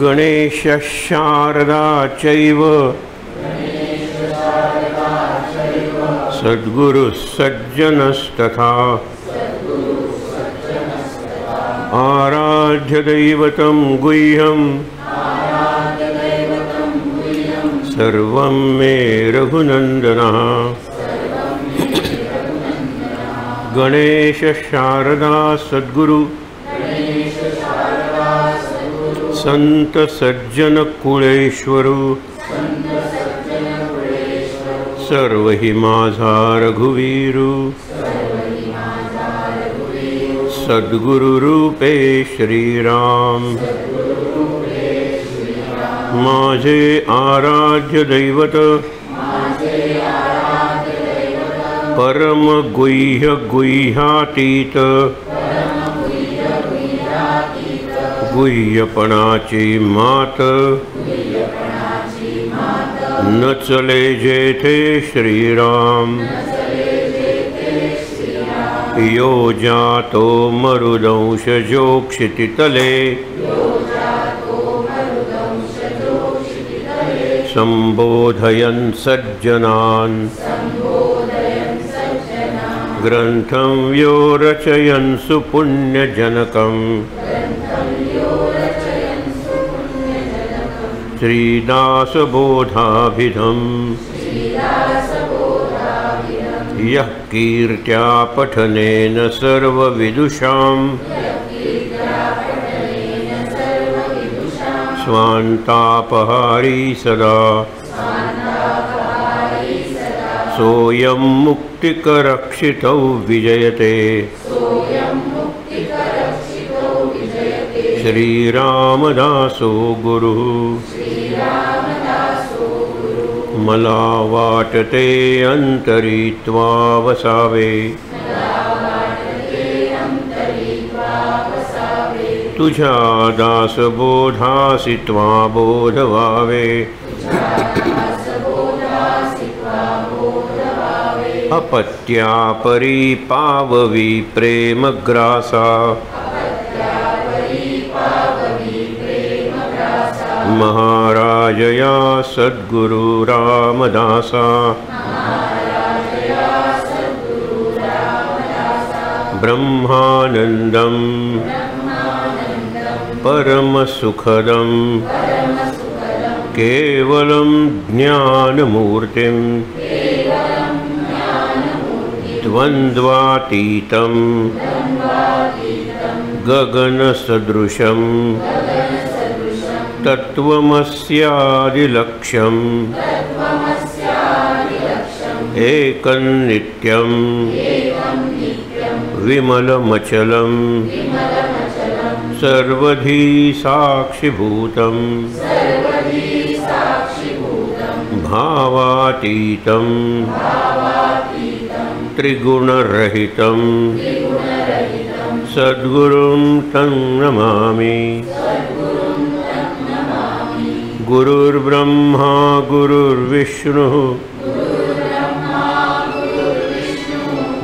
गणेश शारदा चैव सद्गुरु सज्जनस्तथा आराध्य दैवतं गुह्यं सर्वं मे रघुनंदनः। गणेश शारदा सद्गुरु संत सज्जन कुळेश्वरू सर्व ही माझा रघुवीरू सद्गुरु रूपे श्रीराम माझे आराध्य दैवत परम गुह्य गुह्यातीत गुह्यपणाची मात न चले जेथे श्रीराम यो जातो मरुदंशजो क्षितितले संबोधयन् सज्जनान् ग्रंथं यो रचयन् सुपुण्यजनकम् श्रीदासबोधाभिधम् यः कीर्त्या पठनेन सर्वविदुषां स्वान्तापहारी सदा सोऽयं मुक्तिकरक्षितौ विजयते श्रीरामदासो गुरुः मला वाटते अंतरित्वा वसावे तुझ्या दासबोधासि त्वा बोधवावे अपत्या परिपाववी प्रेमग्रासा महाराजया सद्गुरु रामदासा ब्रह्मानंदं परमसुखदं केवलं ज्ञानमूर्तिं द्वन्द्वातीतं गगनसदृशं तत्त्वमस्यादिलक्ष्यम् एकं नित्यं विमलमचलं सर्वधी साक्षिभूतं भावातीतं त्रिगुणरहितं सद्गुरुं तं नमामि। गुरुर्ब्रह्मा गुरुर्विष्णुः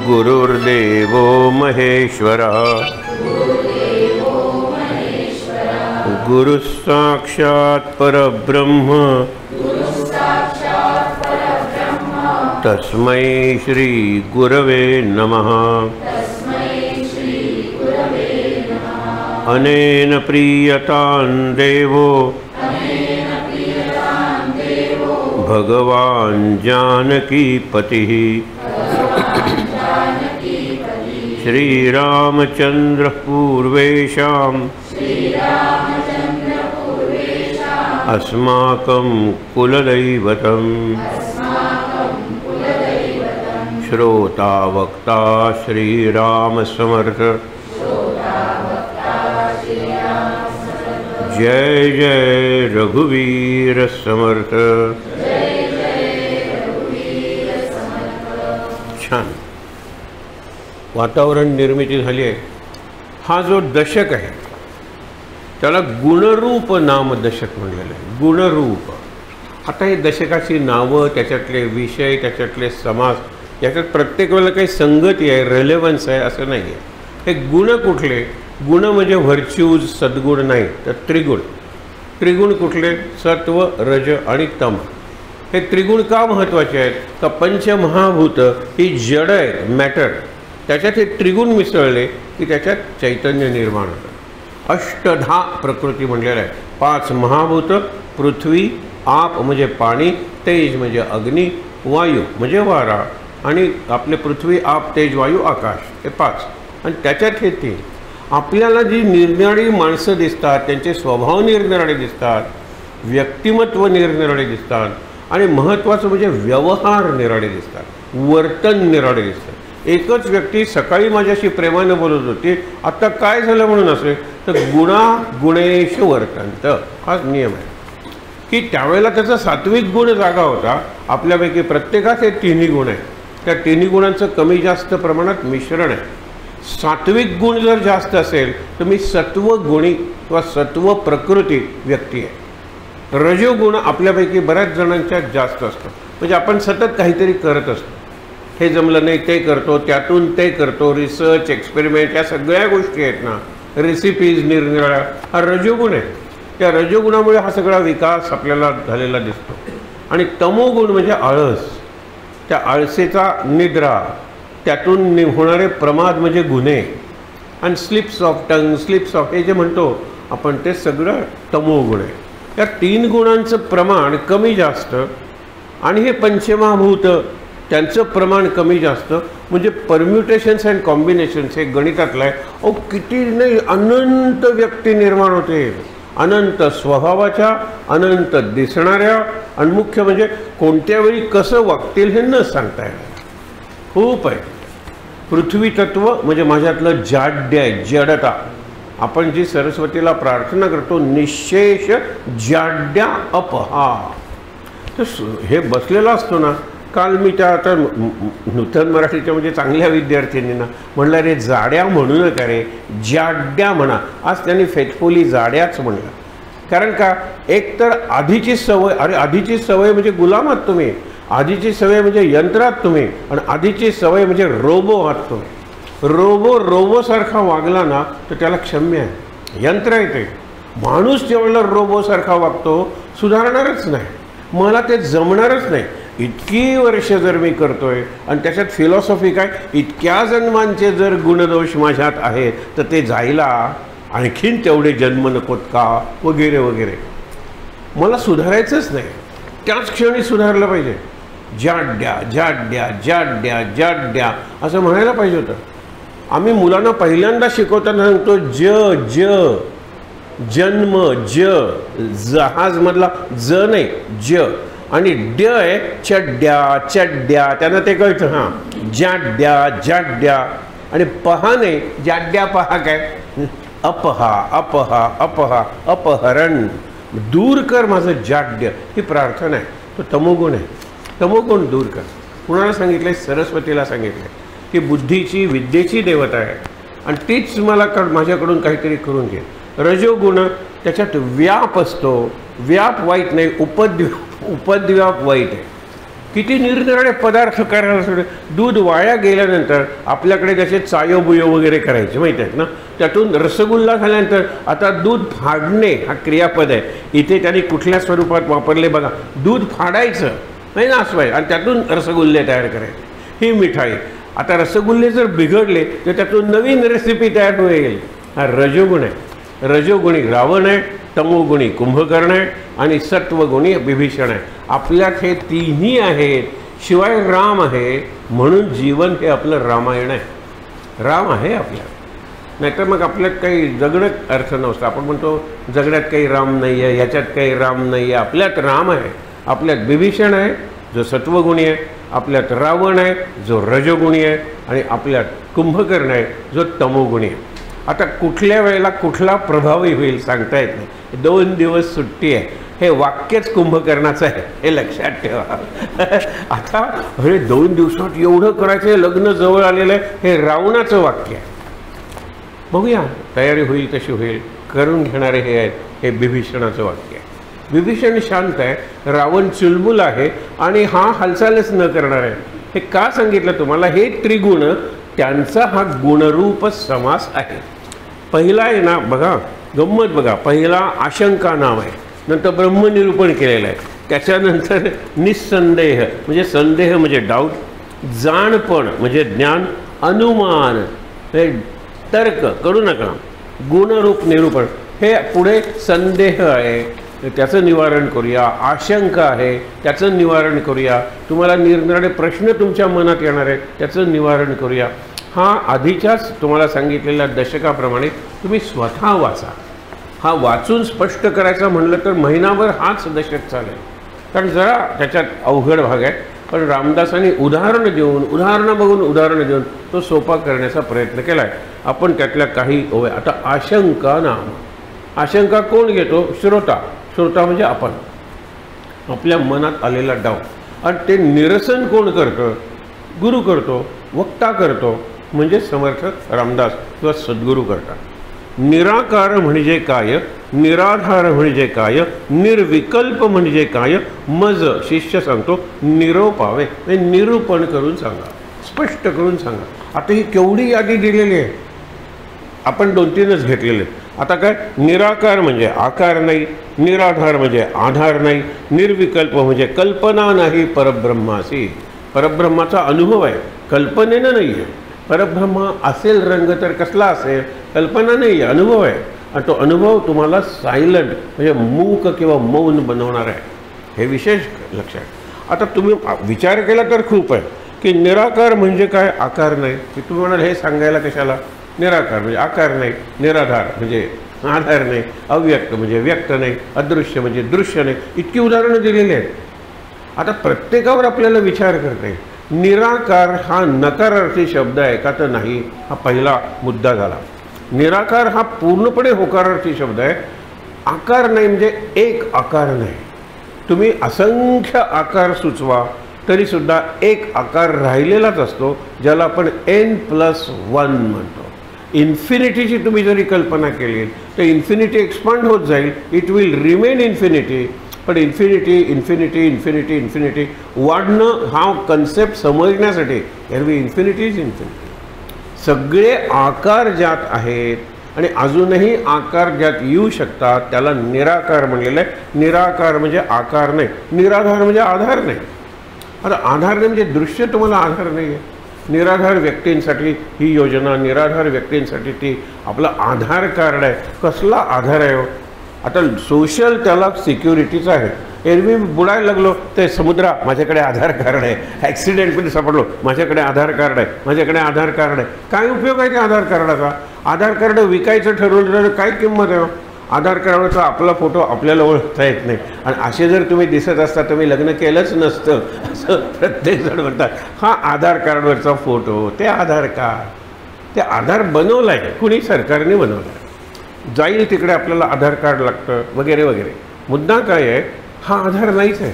गुरुर्देवो महेश्वरः गुरुः साक्षात् परब्रह्म तस्मै श्री गुरवे नमः। अनेन प्रीयतां देवो भगवान् जानकीपतिः श्रीरामचंद्र पूर्वेशां अस्माकं कुलदैवतम् श्रोता वक्ता श्रीराम समर्थ। जय जय रघुवीर समर्थ। छान वातावरण निर्मिती झाली आहे। हा जो दशक आहे त्याला गुणरूप नाम दशक म्हणलेलं आहे। गुणरूप। आता हे दशकाची नावं, त्याच्यातले विषय, त्याच्यातले समास, याच्यात प्रत्येक वेळेला काही संगती आहे, रेलेव्हन्स आहे असं नाही आहे। हे गुण कुठले? गुण म्हणजे व्हर्च्यूज, सद्गुण नाही तर त्रिगुण। त्रिगुण कुठले? सत्व, रज आणि तम. हे त्रिगुण का महत्त्वाचे आहेत? का पंचमहाभूत ही जड आहेत, मॅटर. त्याच्यात हे त्रिगुण मिसळले की त्याच्यात चैतन्य निर्माण होतं. अष्टधा प्रकृती म्हणलेलं आहे. 5 महाभूत, पृथ्वी, आप म्हणजे पाणी, तेज म्हणजे अग्नी, वायू म्हणजे वारा आणि आपले पृथ्वी, आप, तेज, वायू, आकाश, हे 5. आणि त्याच्यात हे 3. आपल्याला जी निरनिराळी माणसं दिसतात, त्यांचे स्वभाव निरनिराळे दिसतात, व्यक्तिमत्व निरनिराळे दिसतात आणि महत्त्वाचं म्हणजे व्यवहार निराळे दिसतात, वर्तन निराळे दिसतं. एकच व्यक्ती सकाळी माझ्याशी प्रेमाने बोलत होती, आता काय झालं म्हणून असेल तर गुणा गुणेश वर्तंत हा नियम आहे की त्यावेळेला त्याचा सात्विक गुण जागा होता. आपल्यापैकी प्रत्येकात हे 3ही गुण आहे. त्या 3ही गुणांचं कमी जास्त प्रमाणात मिश्रण आहे. सात्विक गुण जर जास्त असेल तर मी सत्व गुणी किंवा सत्व प्रकृती व्यक्ती आहे. रजोगुण आपल्यापैकी बऱ्याच जणांच्या जास्त असतो. म्हणजे आपण सतत काहीतरी करत असतो. हे जमलं नाही ते करतो, त्यातून ते करतो, रिसर्च, एक्सपेरिमेंट, या सगळ्या गोष्टी आहेत ना, रेसिपीज निरनिराळ्या, हा रजोगुण आहे. त्या रजोगुणामुळे हा सगळा विकास आपल्याला झालेला दिसतो. आणि तमोगुण म्हणजे आळस. त्या आळसेचा निद्रा, त्यातून होणारे प्रमाद म्हणजे गुन्हे आणि slips of tongue, slips of हे जे म्हणतो आपण, ते सगळं तमोगुण आहे. या 3 गुणांचं प्रमाण कमी जास्त आणि हे पंचमहाभूत त्यांचं प्रमाण कमी जास्त म्हणजे परम्युटेशन्स अँड कॉम्बिनेशन्स हे गणितातलं आहे. अहो किती नाही, अनंत व्यक्ती निर्माण होते, अनंत स्वभावाच्या, अनंत दिसणाऱ्या आणि मुख्य म्हणजे कोणत्या वेळी कसं वागतील हे न सांगता येणार. खूप आहे. पृथ्वी तत्व म्हणजे माझ्यातलं जाड्य आहे, जडता. आपण जी सरस्वतीला प्रार्थना करतो, निशेष जाड्या अपहा, तर हे बसलेला असतो ना. काल मी त्या आता नूतन मराठीच्या म्हणजे चांगल्या विद्यार्थ्यांना म्हणलं, रे जाड्या म्हणू नका रे, जाड्या म्हणा. आज त्यांनी फेथफुली जाड्याच म्हणलं. कारण का, एक तर आधीची सवय, अरे आधीची सवय म्हणजे गुलाम आहात तुम्ही, आधीची सवय म्हणजे यंत्रात तुम्ही, आणि आधीची सवय म्हणजे रोबो आहात तुम्ही. रोबोसारखा वागला ना तर त्याला क्षम्य आहे, यंत्र आहे ते. माणूस जेवढा रोबोसारखा वागतो सुधारणारच नाही, मला ते जमणारच नाही. इतकी वर्ष जर मी करतोय आणि त्याच्यात फिलॉसॉफी काय, इतक्या जन्मांचे जर गुणदोष माझ्यात आहेत तर ते जायला आणखीन तेवढे जन्म नकोत का, वगैरे वगैरे. मला सुधारायचंच नाही, त्याच क्षणी सुधारलं पाहिजे. जाड्या जाड्या जाड्या जाड्या असं म्हणायला पाहिजे होतं. आम्ही मुलांना पहिल्यांदा शिकवताना सांगतो ज जन्म, जहाजमधला ज नाही, ज. आणि ड आहे चड्ड्या चड्ड्या, त्यांना ते कळतं. हां, जाड्या जाड्या. आणि पहा नाही, जाड्या पहा काय, अपहा अपहा अपहा, अपहरण. दूर कर माझं जाड्य, ही प्रार्थना आहे. तो तमोगुण आहे. तमोगुण दूर कर. कुणाला सांगितलंय? सरस्वतीला सांगितलंय की बुद्धीची, विद्येची देवता आहे आणि तीच मला माझ्याकडून काहीतरी करून घे. रजोगुण त्याच्यात व्याप असतो. व्याप वाईट नाही, उपद्व्याप वाईट आहे. किती निरनिराळे पदार्थ करायला सोडे. दूध वाया गेल्यानंतर आपल्याकडे त्याचे चायोबुयो वगैरे करायचे माहीत आहेत ना. त्यातून रसगुल्ला झाल्यानंतर आता दूध फाडणे हा क्रियापद आहे. इथे त्यांनी कुठल्या स्वरूपात वापरले बघा. दूध फाडायचं नाही ना असवाय आणि त्यातून रसगुल्ले तयार करायचे. ही मिठाई. आता रसगुल्ले जर बिघडले तर त्यातून नवीन रेसिपी तयार होईल. हा रजोगुण आहे. रजोगुणी रावण आहे, तमोगुणी कुंभकर्ण आहे आणि सत्वगुणी विभीषण आहे. आपल्यात हे 3ही आहेत. शिवाय राम आहे, म्हणून जीवन हे आपलं रामायण आहे. राम आहे आपल्यात, नाहीतर मग आपल्यात काही जगण्यात अर्थ नसतो. आपण म्हणतो जगण्यात काही राम नाही आहे, ह्याच्यात काही राम नाही आहे. आपल्यात राम आहे. आपल्यात विभीषण आहे जो सत्वगुणी आहे, आपल्यात रावण आहे जो रजोगुणी आहे आणि आपल्यात कुंभकर्ण आहे जो तमोगुणी आहे. आता कुठल्या वेळेला कुठला प्रभावी होईल सांगता येत नाही. 2 दिवस सुट्टी आहे, हे वाक्यच कुंभकर्णाचं आहे, हे लक्षात ठेवा. आता अरे 2 दिवसात एवढं करायचं आहे, लग्न जवळ आलेलं आहे, हे रावणाचं वाक्य आहे. बघूया तयारी होईल तशी होईल, करून घेणारे हे आहेत, हे विभीषणाचं वाक्य आहे. विभीषण शांत आहे, रावण चुलबुल आहे आणि हा हालचालच न करणार आहे. हे का सांगितलं तुम्हाला? हे त्रिगुण त्यांचा हा गुणरूप समास आहे. पहिला आहे ना बघा, गंमत बघा. पहिला आशंका नाम आहे. नंतर ब्रह्मनिरूपण केलेलं आहे, त्याच्यानंतर निस्संदेह म्हणजे संदेह म्हणजे डाऊट, जाणपण म्हणजे ज्ञान, अनुमान म्हणजे तर्क करू नका, गुणरूप निरूपण हे पुढे संदेह आहे त्याचं निवारण करूया, आशंका आहे त्याचं निवारण करूया, तुम्हाला निरनिराळे प्रश्न तुमच्या मनात येणार आहे त्याचं निवारण करूया. हा आधीच्याच तुम्हाला सांगितलेल्या दशकाप्रमाणे तुम्ही स्वतः वाचा. हा वाचून स्पष्ट करायचा म्हणलं तर महिनाभर हाच दशक चालेल, कारण जरा त्याच्यात अवघड भाग आहे. पण रामदासांनी उदाहरणं देऊन तो सोपा करण्याचा प्रयत्न केला आहे. आपण त्यातल्या काही ओव्या आता आशंका नाम. आशंका कोण घेतो? श्रोता म्हणजे आपण, आपल्या मनात आलेला डाऊट, आणि ते निरसन कोण करतं? गुरु करतो, वक्ता करतो, म्हणजे समर्थ रामदास किंवा सद्गुरू करतात. निराकार म्हणजे काय, निराधार म्हणजे काय, निर्विकल्प म्हणजे काय, मज शिष्य सांगतो निरोपावे म्हणजे निरूपण करून सांगा, स्पष्ट करून सांगा. आता ही केवढी यादी दिलेली आहे, आपण 2-3च घेतलेले. आता काय? निराकार म्हणजे आकार नाही, निराधार म्हणजे आधार नाही, निर्विकल्प म्हणजे कल्पना नाही परब्रह्मासी. परब्रह्माचा अनुभव आहे, कल्पनेनं नाही आहे. परब्रह्म असेल रंग तर कसला असेल? कल्पना नाही आहे, अनुभव आहे. आणि तो अनुभव तुम्हाला सायलंट म्हणजे मूक किंवा मौन बनवणार आहे, हे विशेष लक्षात. आता तुम्ही विचार केला तर खूप आहे की निराकार म्हणजे काय? आकार नाही. की तुम्ही म्हणाल हे सांगायला कशाला? निराकार म्हणजे आकार नाही, निराधार म्हणजे आधार नाही, अव्यक्त म्हणजे व्यक्त नाही, अदृश्य म्हणजे दृश्य नाही. इतकी उदाहरणं दिलेली आहेत. आता प्रत्येकावर आपल्याला विचार करता येईल. निराकार हा नकारार्थी शब्द आहे का तर नाही, हा पहिला मुद्दा झाला. निराकार हा पूर्णपणे होकारार्थी शब्द आहे. आकार नाही म्हणजे एक आकार नाही. तुम्ही असंख्य आकार सुचवा तरीसुद्धा एक आकार राहिलेलाच असतो, ज्याला आपण n+1 म्हणतो. इन्फिनिटीची तुम्ही जरी कल्पना केली तर इन्फिनिटी एक्सपांड होत जाईल, इट विल रिमेन इन्फिनिटी. पण इन्फिनिटी वाढणं हा कन्सेप्ट समजण्यासाठी एरवी इन्फिनिटी इज इन्फिनिटी. सगळे आकार ज्यात आहेत आणि अजूनही आकार ज्यात येऊ शकतात त्याला निराकार म्हणलेलं आहे. निराकार म्हणजे आकार नाही, निराधार म्हणजे आधार नाही. आता आधार नाही म्हणजे दृश्य तुम्हाला आधार नाही आहे. निराधार व्यक्तींसाठी ही योजना, निराधार व्यक्तींसाठी ती आपलं आधार कार्ड आहे. कसला आधार आहे? आता सोशल त्याला सिक्युरिटीचा आहे. एरवी बुडायला लागलो ते समुद्रा माझ्याकडे आधार कार्ड आहे, ॲक्सिडेंटमध्ये सापडलो माझ्याकडे आधार कार्ड आहे, माझ्याकडे आधार कार्ड आहे. काय उपयोग आहे त्या आधार कार्डाचा? आधार कार्ड विकायचं ठरवलं तर काय किंमत आहे? आधार कार्डावरचा आपला फोटो आपल्याला ओळखता येत नाही. आणि असे जर तुम्ही दिसत असता तर मी लग्न केलंच नसतं असं प्रत्येकजण म्हणतात. हा आधार कार्डवरचा फोटो, ते आधार कार्ड, ते आधार बनवला आहे कुणी? सरकारने बनवला आहे. जाईल तिकडे आपल्याला आधार कार्ड लागतं वगैरे वगैरे. मुद्दा काय आहे? हा आधार नाहीच आहे.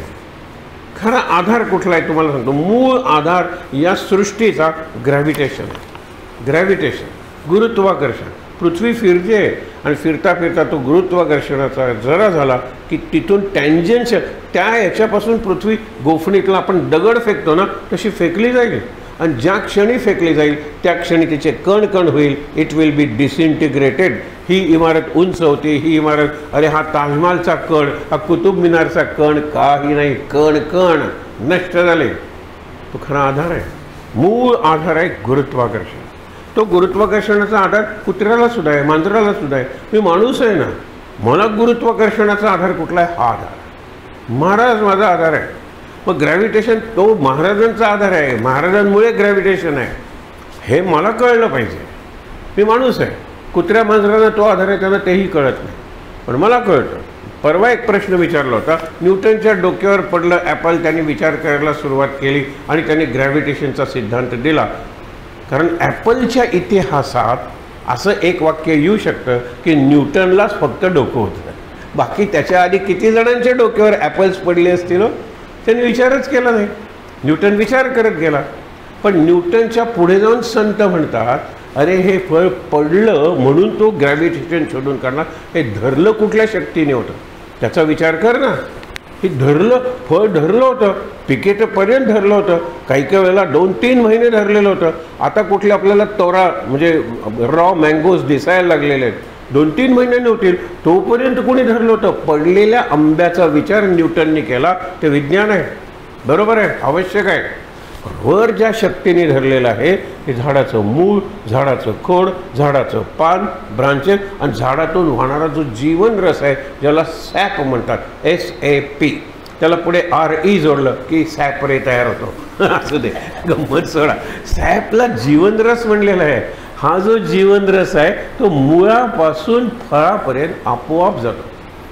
खरा आधार कुठला आहे तुम्हाला सांगतो. मूळ आधार या सृष्टीचा ग्रॅव्हिटेशन आहे. ग्रॅव्हिटेशन, गुरुत्वाकर्षण. पृथ्वी फिरते आणि फिरता फिरता तो गुरुत्वाकर्षणाचा जरा झाला की तिथून टँजन्शियल त्या याच्यापासून पृथ्वी गोफणीतला आपण दगड फेकतो ना तशी फेकली जाईल. आणि ज्या क्षणी फेकली जाईल त्या क्षणी तिचे कण कण होईल. It will be डिसइंटिग्रेटेड. ही इमारत उंच होती, ही इमारत, अरे हा ताजमहालचा कण, हा कुतुब मिनारचा कण, काही नाही, कण कण नष्ट झाले. तो खरा आधार आहे. मूळ आधार आहे गुरुत्वाकर्षण. तो गुरुत्वाकर्षणाचा आधार कुत्र्याला सुद्धा आहे, मांजराला सुद्धा आहे. मी माणूस आहे ना, मला गुरुत्वाकर्षणाचा आधार कुठला आहे? हा आधार. महाराज माझा आधार आहे. मग ग्रॅव्हिटेशन तो महाराजांचा आधार आहे, महाराजांमुळे ग्रॅव्हिटेशन आहे, हे मला कळलं पाहिजे. मी माणूस आहे. कुत्र्या मांजरांना तो आधार आहे, त्यांना तेही कळत नाही, पण मला कळतं. परवा एक प्रश्न विचारला होता. न्यूटनच्या डोक्यावर पडलं ॲपल, त्यांनी विचार करायला सुरुवात केली आणि त्यांनी ग्रॅव्हिटेशनचा सिद्धांत दिला. कारण ॲपलच्या इतिहासात असं एक वाक्य येऊ शकतं की न्यूटनलाच फक्त डोकं होतं, बाकी त्याच्या आधी किती जणांच्या डोक्यावर ॲपल्स पडले असतील त्यांनी विचारच केला नाही. न्यूटन विचार करत गेला. पण न्यूटनच्या पुढे जाऊन संत म्हणतात, अरे हे फळ पडलं म्हणून तो ग्रॅव्हिटेशन शोधून काढणार. हे धरलं कुठल्या शक्तीने होतं त्याचा विचार कर ना. हे धरलं, फळ धरलं होतं, पिकेटपर्यंत धरलं होतं, काही काही वेळेला 2-3 महिने धरलेलं होतं. आता कुठले आपल्याला तोरा म्हणजे रॉ मँगोज दिसायला लागलेले आहेत. 2-3 महिन्यांनी होतील. तोपर्यंत कोणी धरलं होतं? पडलेल्या आंब्याचा विचार न्यूटनने केला. ते विज्ञान आहे, बरोबर आहे, आवश्यक आहे. वर ज्या शक्तीने धरलेलं आहे ते झाडाचं मूळ, झाडाचं खोड, झाडाचं पान, ब्रांचेस आणि झाडातून वाहणारा जो जीवन रस आहे ज्याला सॅप म्हणतात, SAP, त्याला पुढे RE जोडलं की सॅपरे तयार होतो. असू दे, गंमत सोडा. सॅपला जीवनरस म्हणलेला आहे. हा जो जीवनरस आहे तो मुळापासून फळापर्यंत आपोआप जातो,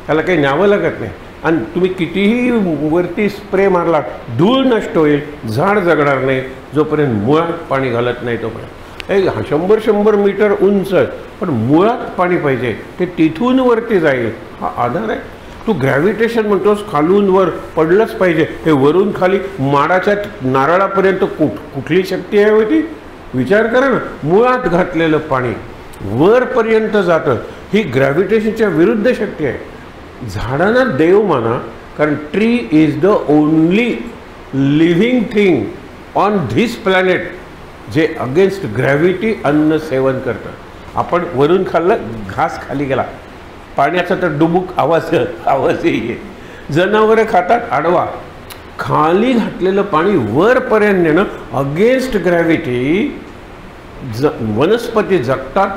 त्याला काही न्यावं लागत नाही. आणि तुम्ही कितीही वरती स्प्रे मारला, धूळ नष्ट होईल, झाड जगणार नाही जोपर्यंत मुळात पाणी घालत नाही तोपर्यंत. 100-100 मीटर उंच आहे पण मुळात पाणी पाहिजे, ते तिथून वरती जाईल, हा आधार आहे. तू ग्रॅव्हिटेशन म्हणतोस, खालून वर पडलंच पाहिजे, हे वरून खाली माडाच्या नारळापर्यंत कुठली शक्ती आहे होती? विचार करा ना. मुळात घातलेलं पाणी वरपर्यंत जातं, ही ग्रॅव्हिटेशनच्या विरुद्ध शक्ती आहे. झाडांना देव माना, कारण tree is the only living thing on this planet जे अगेन्स्ट ग्रॅव्हिटी अन्न सेवन करतं. आपण वरून खाल्लं, घास खाली गेला, पाण्याचा तर डुबुक आवाजही आहे. जनावरं खातात आडवा, खाली घातलेलं पाणी वरपर्यंत नेणं अगेन्स्ट ग्रॅव्हिटी. वनस्पती जगतात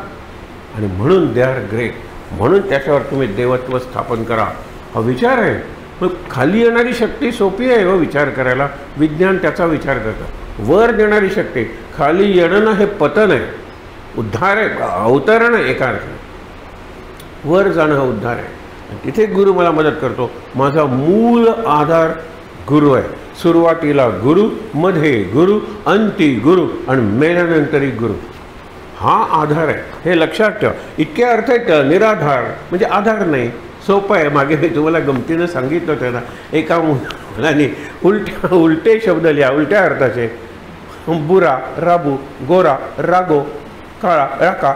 आणि म्हणून दे आर ग्रेट. म्हणून त्याच्यावर तुम्ही देवत्व स्थापन करा, हा विचार आहे. मग खाली येणारी शक्ती सोपी आहे विचार करायला, विज्ञान त्याचा विचार करतं. वर देणारी शक्ती, खाली येणं ना हे पतन आहे, उद्धार आहे, अवतरण आहे. एका अर्थाने वर जाणं हा उद्धार आहे. तिथे गुरु मला मदत करतो. माझा मूळ आधार गुरु आहे. सुरुवातीला गुरु, मध्ये गुरु, अंती गुरु आणि मेल्यानंतरही गुरु, हा आधार आहे. हे लक्षात ठेवा. इतके अर्थ आहेत. निराधार म्हणजे आधार नाही, सोपं आहे. मागे मी तुम्हाला गमतीनं सांगितलं होतं ना, एका मुलाने उलटे शब्द लिहा, उलट्या अर्थाचे. बुरा राबू, गोरा रागो, काळा राका.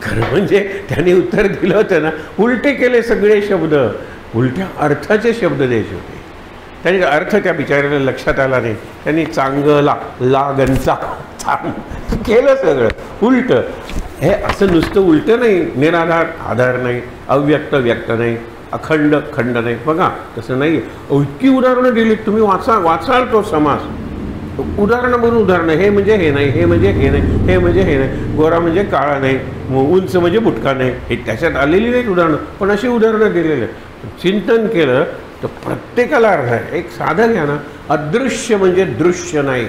खरं म्हणजे त्यांनी उत्तर दिलं होतं ना, उलटे केले सगळे शब्द, उलट्या अर्थाचे शब्द द्यायचे होते. त्यांनी अर्थ त्या बिचाऱ्याला लक्षात आला नाही. त्यांनी चांगला लागनचा केलं सगळं उलट. हे असं नुसतं उलट नाही. निराधार आधार नाही, अव्यक्त व्यक्त नाही, अखंड खंड नाही. बघा तसं नाही. इतकी उदाहरणं दिलीत तुम्ही, वाचाल तो समास. उदाहरणं म्हणून उदाहरणं, हे म्हणजे हे नाही, हे म्हणजे हे नाही, हे म्हणजे हे नाही, गोरा म्हणजे काळा नाही, उंच म्हणजे बुटका नाही, हे त्याच्यात आलेली नाहीत उदाहरणं, पण अशी उदाहरणं दिलेली आहेत. चिंतन केलं तर प्रत्येकाला अर्थ आहे. एक साधं घ्या ना, अदृश्य म्हणजे दृश्य नाही.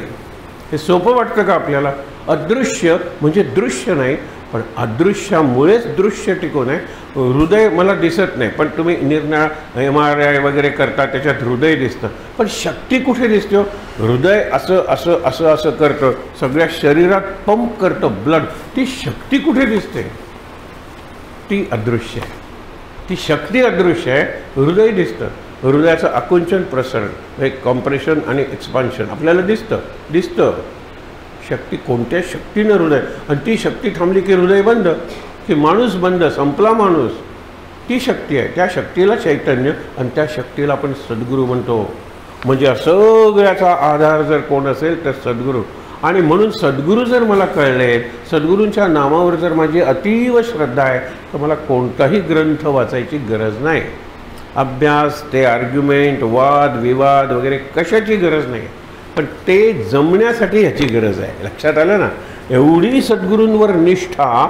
हे सोपं वाटतं का आपल्याला? अदृश्य म्हणजे दृश्य नाही, पण अदृश्यामुळेच दृश्य टिकून आहे. हृदय मला दिसत नाही, पण तुम्ही निरनिराळ्या MRI वगैरे करता, त्याच्यात हृदय दिसतं, पण शक्ती कुठे दिसते? हृदय असं असं असं असं करतं, सगळ्या शरीरात पंप करतं ब्लड. ती शक्ती कुठे दिसते? ती अदृश्य आहे. ती शक्ती अदृश्य आहे, हृदय दिसतं. हृदयाचं आकुंचन प्रसरण, एक कॉम्प्रेशन आणि एक्सपान्शन आपल्याला दिसतं. शक्ती कोणत्या शक्तीनं हृदय, आणि ती शक्ती थांबली की हृदय बंद, की माणूस बंद, संपला माणूस. ती शक्ती आहे. त्या शक्तीला चैतन्य आणि त्या शक्तीला आपण सद्गुरू म्हणतो. म्हणजे सगळ्याचा आधार जर कोण असेल तर सद्गुरू. आणि म्हणून सद्गुरू जर मला कळले, सद्गुरूंच्या नामावर जर माझी अतीव श्रद्धा आहे, तर मला कोणताही ग्रंथ वाचायची गरज नाही. अभ्यास, ते आर्ग्युमेंट, वाद विवाद वगैरे कशाची गरज नाही. पण ते जमण्यासाठी ह्याची गरज आहे. लक्षात आलं ना? एवढी सद्गुरूंवर निष्ठा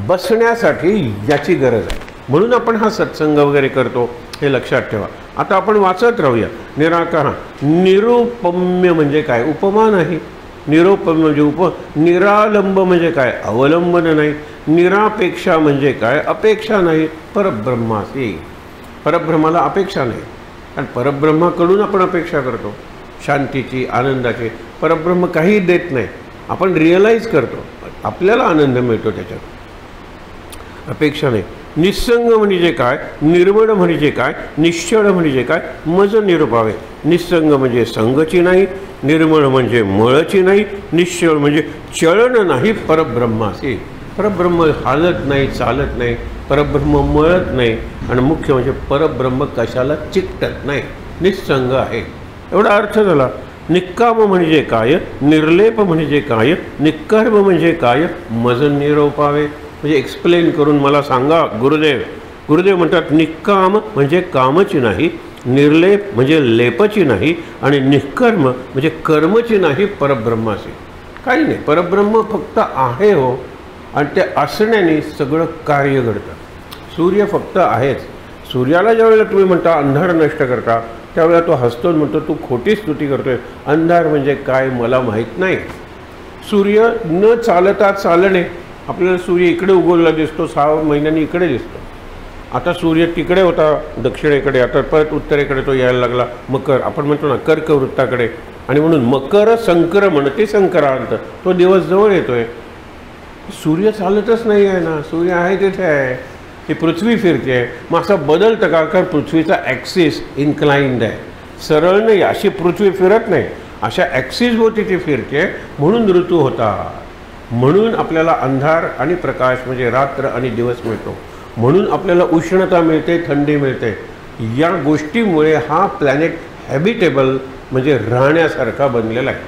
बसण्यासाठी याची गरज आहे. म्हणून आपण हा सत्संग वगैरे करतो, हे लक्षात ठेवा. आता आपण वाचत राहूया. निराकार. निरुपम्य म्हणजे काय? उपमा नाही. निरुपम्य म्हणजे निरालंब म्हणजे काय? अवलंबन नाही. निरापेक्षा म्हणजे काय? अपेक्षा नाही. परब्रह्मासी, परब्रह्माला अपेक्षा नाही. आणि परब्रह्माकडून आपण अपेक्षा करतो शांतीची, आनंदाची. परब्रह्म काही देत नाही, आपण रिअलाईज करतो, आपल्याला आनंद मिळतो त्याच्यात. अपेक्षा नाही. निस्संग म्हणजे काय? निर्मळ म्हणजे काय? निश्चळ म्हणजे काय? मज निरुपावे. निस्संग म्हणजे संगची नाही, निर्मळ म्हणजे मळची नाही, निश्चळ म्हणजे चळण नाही. परब्रह्मासी, परब्रह्म हालत नाही, चालत नाही, परब्रह्म मळत नाही, आणि मुख्य म्हणजे परब्रह्म कशाला चिकटत नाही, निस्संग आहे. एवढा अर्थ झाला. निक्काम म्हणजे काय? निर्लेप म्हणजे काय? निक्कर्म म्हणजे काय? मज निरोपावे. म्हणजे एक्सप्लेन करून मला सांगा गुरुदेव. गुरुदेव म्हणतात निष्काम म्हणजे कामची नाही, निर्लेप म्हणजे लेपची नाही, आणि निष्कर्म म्हणजे कर्मची नाही, परब्रह्माची. काही नाही, परब्रह्म फक्त आहे हो, आणि ते असण्याने सगळं कार्य घडतं. सूर्य फक्त आहेच. सूर्याला ज्यावेळेला तुम्ही म्हणता अंधार नष्ट करता, त्यावेळेला तो हसतो म्हणतो तू खोटी स्तुती करतोय, अंधार म्हणजे काय मला माहीत नाही. सूर्य न चालता चालणे. आपल्याला सूर्य इकडे उगवलेला दिसतो, 6 महिन्यांनी इकडे दिसतो. आता सूर्य तिकडे होता दक्षिणेकडे, आता परत उत्तरेकडे तो यायला लागला, मकर, आपण म्हणतो ना कर्कवृत्ताकडे, आणि म्हणून मकर संक्रमण ते संक्रांत, तो दिवस जवळ येतोय. सूर्य चालतच नाही आहे ना, सूर्य आहे तिथे आहे, ही पृथ्वी फिरते आहे. मग असं बदलतं का? कारण पृथ्वीचा ॲक्सिस इन्क्लाइंड आहे, सरळ नाही, अशी पृथ्वी फिरत नाही, अशा ॲक्सिसभोवती ती फिरते, म्हणून ऋतू होता. म्हणून आपल्याला अंधार आणि प्रकाश म्हणजे रात्र आणि दिवस मिळतो, म्हणून आपल्याला उष्णता मिळते, थंडी मिळते. या गोष्टीमुळे हा प्लॅनेट हॅबिटेबल म्हणजे राहण्यासारखा बनलेला आहे.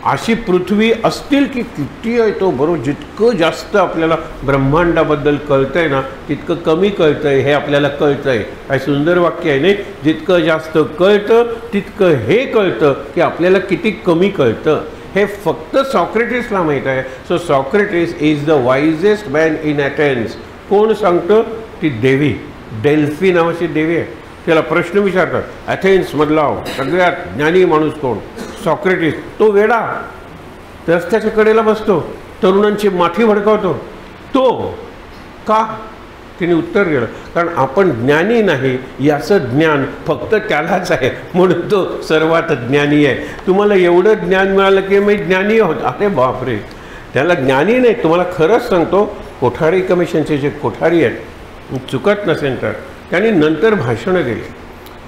अशी पृथ्वी असतील की किती आहे तो बरोबर. जितकं जास्त आपल्याला ब्रह्मांडाबद्दल कळतंय ना, तितकं कमी कळतंय हे आपल्याला कळतंय. काय सुंदर वाक्य आहे नाही? जितकं जास्त कळतं तितकं हे कळतं की आपल्याला किती कमी कळतं. हे फक्त सॉक्रेटिसला माहीत आहे. So Socrates is the wisest man in Athens. कोण सांगतं? ती देवी, डेल्फी नावाची देवी आहे. त्याला प्रश्न विचारतात, ॲथेन्समधला सगळ्यात ज्ञानी माणूस कोण? सॉक्रेटिस. तो वेडा रस्त्याच्या कडेला बसतो, तरुणांची माथी भडकावतो. तो का? तिने उत्तर दिलं, कारण आपण ज्ञानी नाही याचं ज्ञान फक्त त्यालाच आहे, म्हणून तो सर्वात ज्ञानी आहे. तुम्हाला एवढं ज्ञान मिळालं की मी ज्ञानी आहोत. अरे बापरे, त्याला ज्ञानी नाही. तुम्हाला खरंच सांगतो, कोठारी कमिशनचे जे कोठारी आहेत, चुकत नसेल तर, त्यांनी नंतर भाषणं दिली.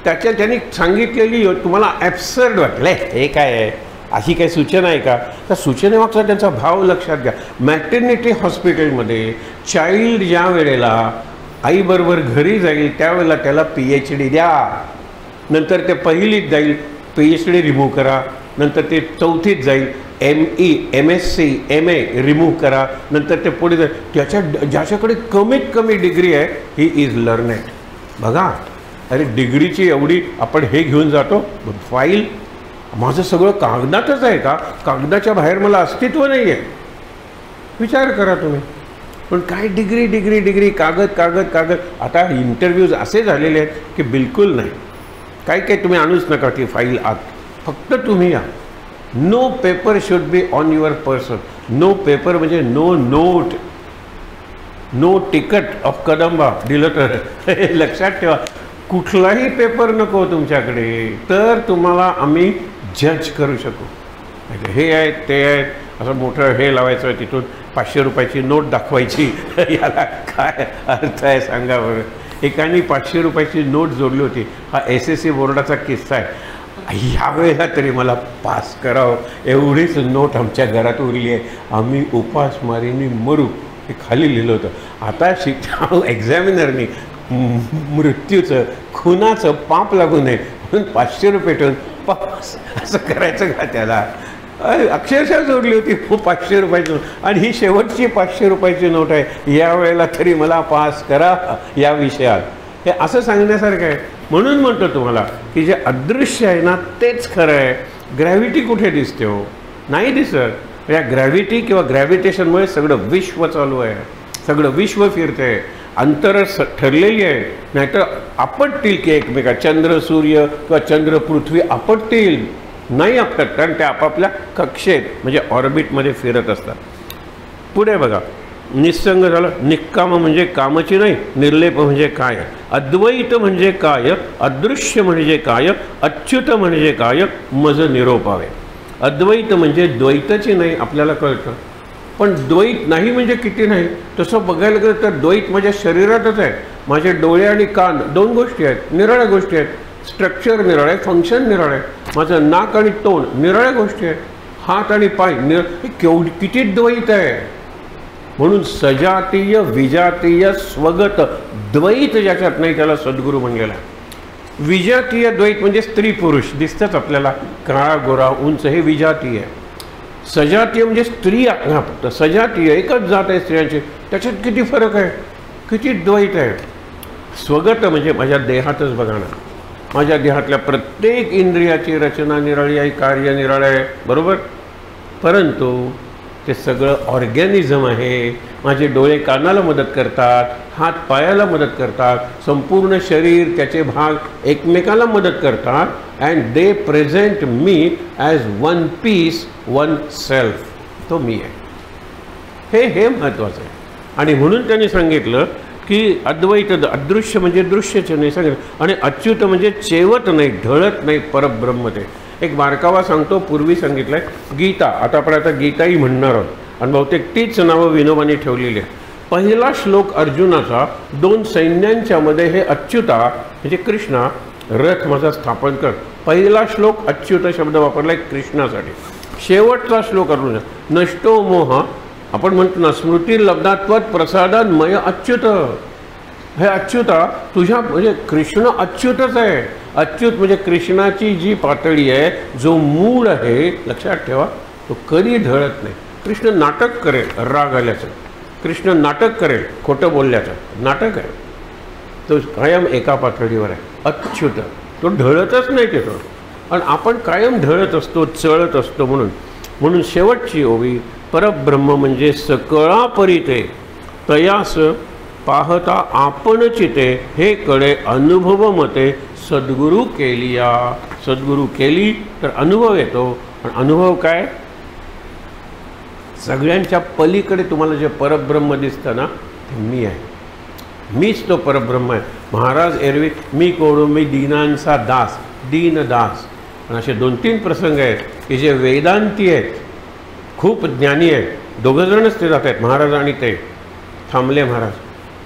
त्यांनी सांगितलेली तुम्हाला ॲब्सर्ड वाटलं, हे काय आहे, अशी काही सूचना आहे का? त्या सूचनेमागचा त्यांचा भाव लक्षात घ्या. मॅटर्निटी हॉस्पिटलमध्ये चाइल्ड ज्या वेळेला आईबरोबर घरी जाईल त्यावेळेला त्याला PhD द्या, नंतर ते पहिलीत जाईल PhD रिमूव्ह करा, नंतर ते चौथीत जाईल ME MSc MA रिमूव्ह करा, नंतर ते पुढे जाईल. ज्याच्याकडे कमीत कमी डिग्री आहे ही इज लर्नेड. बघा, अरे डिग्रीची एवढी आपण हे घेऊन जातो फाईल. माझं सगळं कागदातच आहे का? कागदाच्या बाहेर मला अस्तित्व नाही आहे. विचार करा तुम्ही. पण काय डिग्री डिग्री डिग्री, कागद कागद कागद. आता इंटरव्ह्यूज असे झालेले आहेत की बिलकुल नाही. काय काय तुम्ही आणूच नका ती फाईल आत, फक्त तुम्ही या. No paper should be on your person. No paper म्हणजे no note, no ticket of Kadamba दिलं तर. हे लक्षात ठेवा. कुठलाही पेपर नको तुमच्याकडे, तर तुम्हाला आम्ही जज करू शकू. हे आहेत ते आहेत, असं मोठं हे लावायचं, तिथून 500 रुपयाची नोट दाखवायची. याला काय अर्थ आहे सांगा बरं. एकाने 500 रुपयाची नोट जोडली होती. हा SSC बोर्डाचा किस्सा आहे. ह्यावेळेला तरी मला पास करावं एवढीच नोट आमच्या घरात उरली आहे, आम्ही उपासमारीने मरू, हे खाली लिहिलं होतं. आता एक्झामिनरनी मृत्यूचं खुनाचं पाप लागू नये म्हणून 500 रुपये ठेवून पास असं करायचं का त्याला? अक्षरशः जोडली होती 500 रुपयाची नोट, आणि ही शेवटची 500 रुपयाची नोट आहे. यावेळेला तरी मला पास करा या विषयात. हे असं सांगण्यासारखं आहे. म्हणून म्हणतो तुम्हाला की जे अदृश्य आहे ना तेच खरं आहे. ग्रॅव्हिटी कुठे दिसते हो? नाही दिसत. या ग्रॅव्हिटी किंवा ग्रॅव्हिटेशनमुळे सगळं विश्व चालू आहे, सगळं विश्व फिरते. अंतरच ठरलेली आहे, नाहीतर आपटतील की एकमेका. चंद्र सूर्य किंवा चंद्र पृथ्वी आपटतील नाही आपटत, कारण ते आपापल्या कक्षेत म्हणजे ऑर्बिटमध्ये फिरत असतात. पुढे बघा, निस्संग झालं. निष्काम म्हणजे कामची नाही, निर्लेप म्हणजे काय, अद्वैत म्हणजे काय, अदृश्य म्हणजे काय, अच्युत म्हणजे काय, मज निरोपावे. अद्वैत म्हणजे द्वैतची नाही आपल्याला कळतं, पण द्वैत नाही म्हणजे किती नाही. तसं बघायला गेलं तर द्वैत माझ्या शरीरातच आहे. माझे डोळे आणि कान 2 गोष्टी आहेत, निराळ्या गोष्टी आहेत. स्ट्रक्चर निराळं आहे, फंक्शन निराळं आहे. माझं नाक आणि तोंड निराळ्या गोष्टी आहेत. हात आणि पाय केवढी किती द्वैत आहे. म्हणून सजातीय विजातीय स्वगत द्वैत ज्याच्यात नाही त्याला सद्गुरू म्हणलेला आहे. विजातीय द्वैत म्हणजे स्त्री पुरुष दिसतंच आपल्याला, काळा गोरा उंच, हे विजातीय आहे. सजातीय म्हणजे स्त्री हा फक्त सजातीय एकच जात आहे स्त्रियांची, त्याच्यात किती फरक आहे, किती द्वैत आहे. स्वगत म्हणजे माझ्या देहातच बघा ना, माझ्या देहातल्या प्रत्येक इंद्रियाची रचना निराळी आहे, कार्य निराळं आहे, बरोबर. परंतु ते सगळं ऑर्गॅनिझम आहे. माझे डोळे कानाला मदत करतात, हात पायाला मदत करतात, संपूर्ण शरीर त्याचे भाग एकमेकाला मदत करतात. And they present me as one piece, one self. तो मी आहे. हे महत्त्वाचं आहे. आणि म्हणून त्यांनी सांगितलं की अद्वैत अदृश्य म्हणजे दृश्यच नाही सांगितलं, आणि अच्युत म्हणजे चेवत नाही, ढळत नाही, परब्रह्म ते. एक बारकावा सांगतो, पूर्वी सांगितलं आहे गीता. आता आपण आता गीताही म्हणणार आहोत, आणि बहुतेक तीच नावं विनोबांनी ठेवलेली आहे. पहिला श्लोक अर्जुनाचा, 2 सैन्यांच्या मध्ये हे अच्युता म्हणजे कृष्णा, रथ माझा स्थापन कर. पहिला श्लोक अच्युत शब्द वापरलाय कृष्णासाठी. शेवटचा श्लोक अर्जुन, नष्टो मोह, आपण म्हणतो ना स्मृती लब्धात्वत प्रसादान्मय अच्युत. हे अच्युता तुझ्या म्हणजे कृष्ण अच्युतच आहे. अच्युत म्हणजे कृष्णाची जी पातळी आहे, जो मूळ आहे, लक्षात ठेवा, तो कधी ढळत नाही. कृष्ण नाटक करेल राग आल्याचं, कृष्ण नाटक करेल खोटं बोलल्याचं, नाटक आहे, तो कायम एका पातळीवर आहे. अच्युत तो ढळतच नाही तिथं, आणि आपण कायम ढळत असतो, चळत असतो. म्हणून शेवटची ओवी, परब्रह्म म्हणजे सकळा परिते तयास पाहता आपण चिते, हे कळे अनुभव मते सद्गुरू केलिया. सद्गुरू केली तर अनुभव येतो. आणि अनुभव काय, सगळ्यांच्या पलीकडे तुम्हाला जे परब्रह्म दिसतं ना, ते मी आहे. मीच तो परब्रह्म आहे. महाराज एरवी मी कोण, मी दीनांचा दास, दीनदास. आणि असे 2-3 प्रसंग आहेत की जे वेदांती आहेत, खूप ज्ञानी आहेत, दोघंजणच ते जात आहेत, महाराज आणि ते. थांबले महाराज,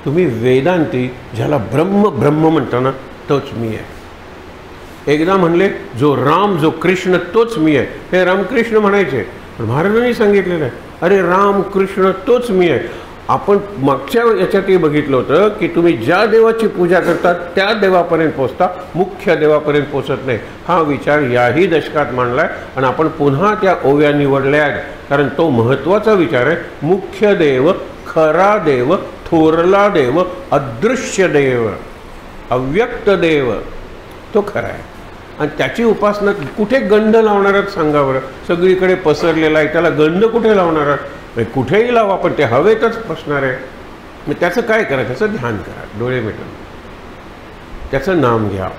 तुम्ही वेदांती, ज्याला ब्रह्म ब्रह्म म्हणता ना, तोच मी आहे. एकदा म्हणले जो राम, जो कृष्ण, तोच मी आहे. हे रामकृष्ण म्हणायचे, पण महाराजांनी सांगितलेलं आहे, अरे राम कृष्ण तोच मी आहे. आपण मागच्या याच्यातही बघितलं होतं की तुम्ही ज्या देवाची पूजा करतात त्या देवापर्यंत पोचता, मुख्य देवापर्यंत पोचत नाही. हा विचार याही दशकात मांडला आहे, आणि आपण पुन्हा त्या ओव्या निवडल्या आहेत, कारण तो महत्त्वाचा विचार आहे. मुख्य देव, खरा देव, थोरला देव, अदृश्य देव, अव्यक्त देव, तो खरा आहे. आणि त्याची उपासना कुठे गंध लावणार आहात सांगा बरं. सगळीकडे पसरलेला आहे, त्याला गंध कुठे लावणार आहात. कुठेही लावा, पण ते हवेतच बसणार आहे. मग त्याचं काय करा, त्याचं ध्यान करा, डोळे मिटून त्याचं नाम घ्या.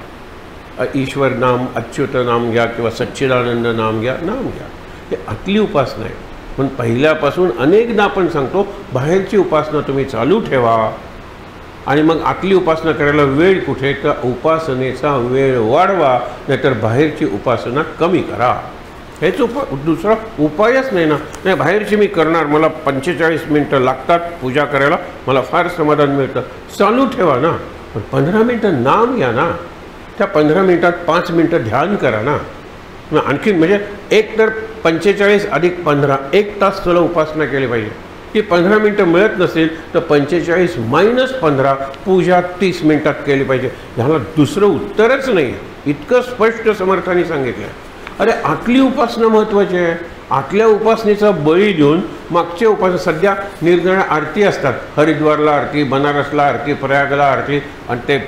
ईश्वर नाम, अच्युत नाम घ्या, किंवा सच्चिदानंद नाम घ्या, नाम घ्या. हे आतली उपासना आहे. पण पहिल्यापासून अनेकदा आपण सांगतो, बाहेरची उपासना तुम्ही चालू ठेवा, आणि मग आतली उपासना करायला वेळ कुठे, तर उपासनेचा वेळ वाढवा, नाहीतर बाहेरची उपासना कमी करा. हेच दुसरा उपायच नाही ना. नाही बाहेरची मी करणार, मला 45 मिनटं लागतात पूजा करायला, मला फार समाधान मिळतं, चालू ठेवा ना. पण 15 मिनटं नाम घ्या ना. त्या 15 मिनटात 5 मिनटं ध्यान करा ना. आणखी म्हणजे एक तर 45 अधिक 15, 1 तास तुला उपासना केली पाहिजे. ती 15 मिनटं मिळत नसेल तर 45 - 15 पूजा 30 मिनटात केली पाहिजे. ह्याला दुसरं उत्तरच नाही. इतकं स्पष्ट समर्थांनी सांगितलं आहे. अरे आतली उपासना महत्त्वाची आहे. आतल्या उपासनेचा बळी देऊन मागचे उपासना, सध्या निरनिराळ्या आरती असतात, हरिद्वारला आरती, बनारसला आरती, प्रयागला आरती, आणि ते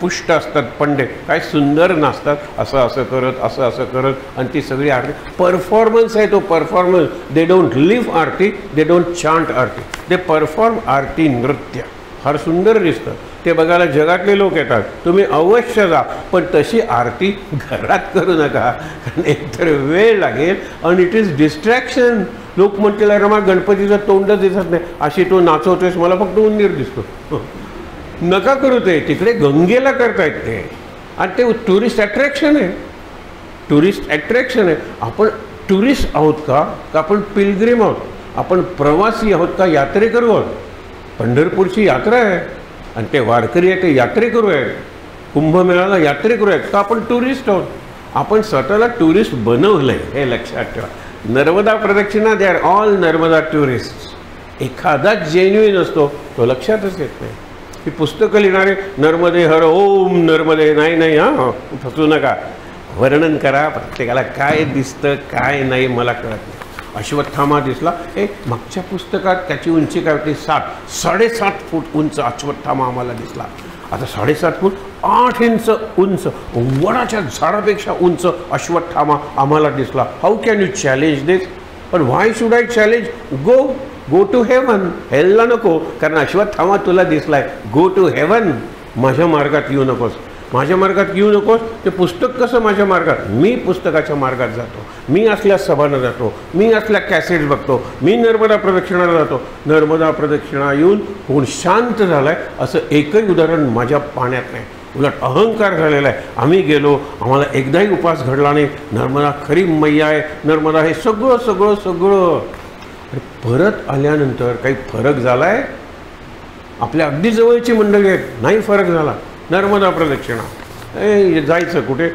पुष्ट असतात पंडित, काय सुंदर नाचतात, असं असं करत, असं असं करत, आणि ती सगळी आरती परफॉर्मन्स आहे. तो performance, they don't live aarti, they don't chant aarti, they perform aarti. नृत्य फार सुंदर दिसतं, ते बघायला जगातले लोक येतात. तुम्ही अवश्य जा, पण तशी आरती घरात करू नका, कारण एकतर वेळ लागेल, आणि इट इज डिस्ट्रॅक्शन. लोक म्हणतील अरे मग गणपतीचं तोंडच दिसत नाही, अशी तो नाचवतोयस, मला फक्त उंदीर दिसतो. नका करू ते, तिकडे गंगेला करतायत ते, आणि ते टुरिस्ट अट्रॅक्शन आहे. टुरिस्ट अट्रॅक्शन आहे. आपण टुरिस्ट आहोत का आपण पिलग्रिम आहोत, आपण प्रवासी आहोत का यात्रेकरू आहोत. पंढरपूरची यात्रा आहे, आणि ते वारकरी आहे ते यात्रेकरू आहेत. कुंभमेळ्याला यात्रेकरू आहेत का आपण टुरिस्ट आहोत. आपण स्वतःला टुरिस्ट बनवलं आहे, हे लक्षात ठेवा. नर्मदा प्रदक्षिणा, they are all Narmada tourist. एखादाच जेन्युइन असतो, तो लक्षातच येत नाही. ही पुस्तकं लिहिणारे नर्मदे हर ओम नर्मदे, नाही नाही, हां फसू नका. वर्णन करा, प्रत्येकाला काय दिसतं काय नाही मला कळत नाही. अश्वत्थामा दिसला. मागच्या पुस्तकात त्याची उंची काय होती? 7.5 फूट उंच अश्वत्थामा आम्हाला दिसला. आता 7.5 फूट 8 इंच उंच वडाच्या झाडापेक्षा उंच अश्वत्थामा आम्हाला दिसला. How can you challenge this? पण why should I challenge? Go to heaven. हेलला नको, कारण अश्वत्थामा तुला दिसलाय. गो टू हेवन. माझ्या मार्गात येऊ नकोस, माझ्या मार्गात येऊ नकोस. ते पुस्तक कसं माझ्या मार्गात? मी पुस्तकाच्या मार्गात जातो, मी असल्या सभानं जातो, मी असल्या कॅसेट्स बघतो, मी नर्मदा प्रदक्षिणाला जातो. नर्मदा प्रदक्षिणा येऊन होऊन शांत झालाय असं एकही उदाहरण माझ्या पाण्यात नाही. उलट अहंकार झालेला आहे. आम्ही गेलो, आम्हाला एकदाही उपास घडला नाही. नर्मदा खरी मैया आहे, नर्मदा हे सगळं सगळं सगळं. आणि परत आल्यानंतर काही फरक झाला आहे? आपल्या अगदी जवळची मंडळी आहेत, नाही फरक झाला. नर्मदा प्रदक्षिणा जायचं कुठे?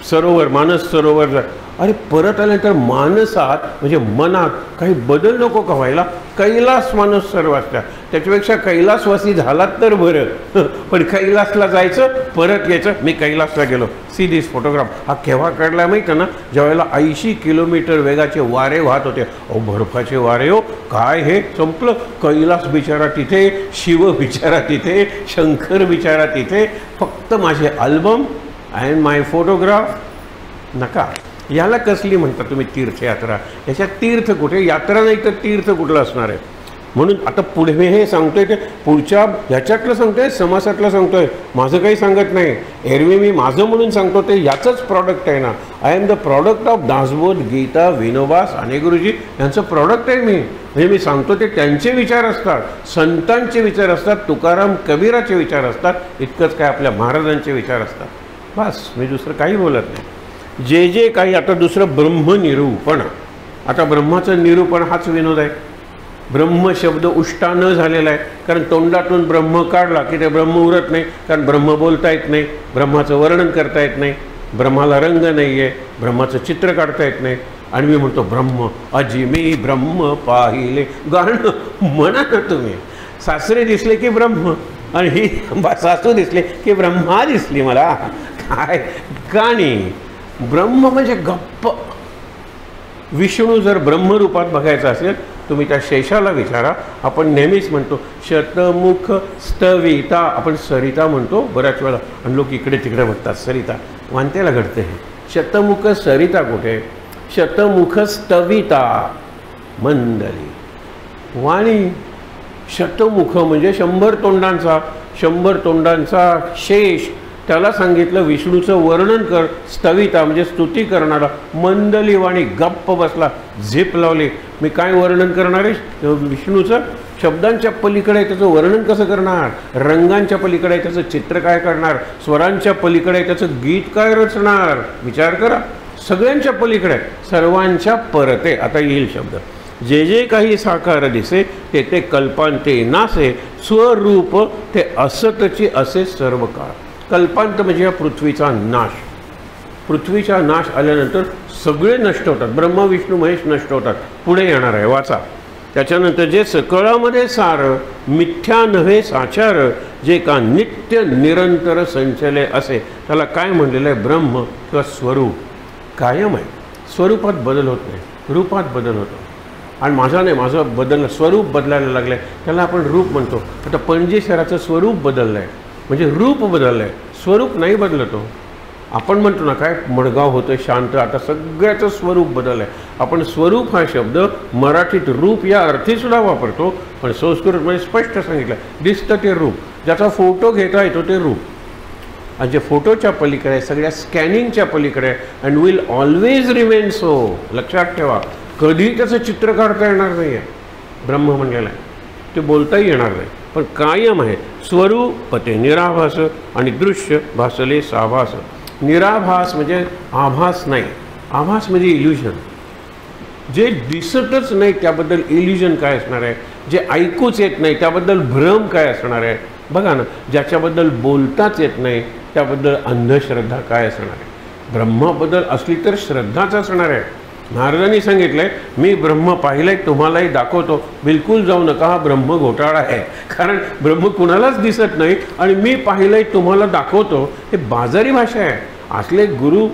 सरोवर, मानस सरोवर जाय. अरे परत आल्यानंतर मानसात म्हणजे मनात काही बदल नको का व्हायला? कैलास मानस सर्व असल्या, त्याच्यापेक्षा कैलासवासी झालात तर बरं. पण कैलासला जायचं, परत यायचं. मी कैलासला गेलो. See this photograph. हा केव्हा काढला माहिती ना? ज्यावेळेला 80 किलोमीटर वेगाचे वारे वाहत होते. बर्फाचे वारे हो, काय हे संपलं. कैलास बिचारा तिथे, शिव बिचारा तिथे, शंकर बिचारा तिथे. फक्त माझे अल्बम अँड माय फोटोग्राफ. नका. याला कसली म्हणता तुम्ही तीर्थयात्रा? याच्यात तीर्थ कुठे? यात्रा नाही तर तीर्थ कुठलं असणार आहे? म्हणून आता पुढे मी हे सांगतोय ते पुढच्या ह्याच्यातलं सांगतोय, समासातलं सांगतोय, माझं काही सांगत नाही. एरवी मी माझं म्हणून सांगतो ते याचंच प्रॉडक्ट आहे ना. I am the product of Dasbodh, Gita, Vinoba Sane Guruji यांचं प्रॉडक्ट आहे मी. म्हणजे मी सांगतो ते त्यांचे विचार असतात, संतांचे विचार असतात, तुकाराम कबीराचे विचार असतात. इतकंच काय आपल्या महाराजांचे विचार असतात. बस, मी दुसरं काही बोलत नाही. जे काही आता दुसरं ब्रह्मनिरूपण. आता ब्रह्माचं निरूपण हाच विनोद आहे. ब्रह्म शब्द उष्टा न झालेला आहे, कारण तोंडातून ब्रह्म काढला की ते ब्रह्म उरत नाही. कारण ब्रह्म बोलता येत नाही, ब्रह्माचं वर्णन करता येत नाही, ब्रह्माला रंग नाही आहे, ब्रह्माचं चित्र काढता येत नाही. आणि मी म्हणतो ब्रह्म अजी मी ब्रह्म पाहिले. गाणं म्हणा ना तुम्ही. सासरे दिसले की ब्रह्म, आणि ही सासू दिसले की ब्रह्मा दिसली मला. काय गाणी. ब्रह्म म्हणजे गप्प. विष्णू जर ब्रह्मरूपात बघायचा असेल तुम्ही त्या शेषाला विचारा. आपण नेहमीच म्हणतो शतमुख स्तविता, आपण सरिता म्हणतो बऱ्याच वेळा, आणि लोक इकडे तिकडे बघतात सरिता. वांत्याला घडते हे. शतमुख सरिता कुठे? शतमुख स्तविता मंदली वाणी. शतमुख म्हणजे 100 तोंडांचा, 100 तोंडांचा शेष. त्याला सांगितलं विष्णूचं वर्णन कर. स्तविता म्हणजे स्तुती करणारा. मंदली वाणी. गप्प बसला, झेप लावली. मी काय वर्णन करणार आहे विष्णूचं? शब्दांच्या पलीकडे आहे त्याचं वर्णन कसं करणार? रंगांच्या पलीकडे आहे त्याचं चित्र काय करणार? स्वरांच्या पलीकडे आहे त्याचं गीत काय रचणार? विचार करा. सगळ्यांच्या पलीकडे, सर्वांच्या परते. आता येईल शब्द. जे काही साकार दिसे ते ते कल्पांते नासे. स्वरूप ते असतची असे सर्व काळ. कल्पांत म्हणजे या पृथ्वीचा नाश. पृथ्वीचा नाश आल्यानंतर सगळे नष्ट होतात. ब्रह्मा विष्णू महेश नष्ट होतात. पुढे येणार आहे, वाचा. त्याच्यानंतर जे सकळामध्ये सार मिथ्या नव्हे साचार, जे का नित्य निरंतर संचले असे, त्याला काय म्हणलेलं आहे? ब्रह्म किंवा स्वरूप कायम आहे. स्वरूपात बदल होत नाही, रूपात बदल होतो. आणि माझा नाही, माझं बदललं, स्वरूप बदलायला लागलं आहे, त्याला आपण रूप म्हणतो. आता पणजी शहराचं स्वरूप बदललं आहे, म्हणजे रूप बदललं आहे, स्वरूप नाही बदलतो. आपण म्हणतो ना काय मडगाव होतं शांत, आता सगळ्याचं स्वरूप बदललं आहे. आपण स्वरूप हा शब्द मराठीत रूप या अर्थीसुद्धा वापरतो, पण संस्कृतमध्ये स्पष्ट सांगितलं दिसतं ते रूप, ज्याचा फोटो घेता येतो ते रूप. आणि जे फोटोच्या पलीकडे आहे, सगळ्या स्कॅनिंगच्या पलीकडे आहे, and will always remain so. लक्षात ठेवा, कधी त्याचं चित्र काढता येणार नाही आहे. ब्रह्म म्हणलेलं आहे, ते बोलताही येणार नाही, पण कायम आहे. स्वरूप ते निराभास आणि दृश्य भासले साभास. निराभास म्हणजे आभास नाही, आभास म्हणजे इल्युजन. जे दिसतच नाही त्याबद्दल इल्युजन काय असणार आहे? जे ऐकूच येत नाही त्याबद्दल भ्रम काय असणार आहे? बघा ना, ज्याच्याबद्दल बोलताच येत नाही त्याबद्दल अंधश्रद्धा काय असणार आहे? ब्रह्माबद्दल असली तर श्रद्धाच असणार आहे. महाराजांनी सांगितलंय मी ब्रह्म पाहिलंय, तुम्हालाही दाखवतो, बिलकुल जाऊ नका, हा ब्रह्म घोटाळा आहे. कारण ब्रह्म कुणालाच दिसत नाही आणि मी पाहिलंय तुम्हाला दाखवतो, हे बाजारी भाषा आहे. असले गुरु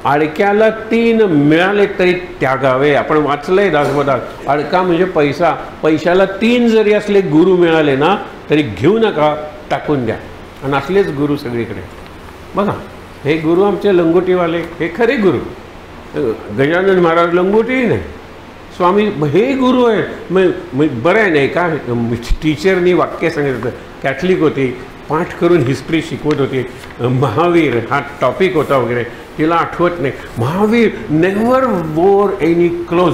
अडक्याला 3 मिळाले तरी त्यागावे. आपण वाचलंय दासबोधात, अडका म्हणजे पैसा, पैशाला 3 जरी असले गुरु मिळाले ना तरी घेऊ नका, टाकून द्या. आणि असलेच गुरु सगळीकडे बघा. हे गुरु आमचे लंगोटीवाले, हे खरे गुरु. गजानन महाराज लंगोटी नाही, स्वामी हे गुरु आहे. मग बरं आहे नाही का, टीचरनी वाक्य सांगितलं. कॅथलिक होती, पाठ करून हिस्ट्री शिकवत होती. महावीर हा टॉपिक होता वगैरे, तिला आठवत नाही. महावीर नेव्हर वोर any close,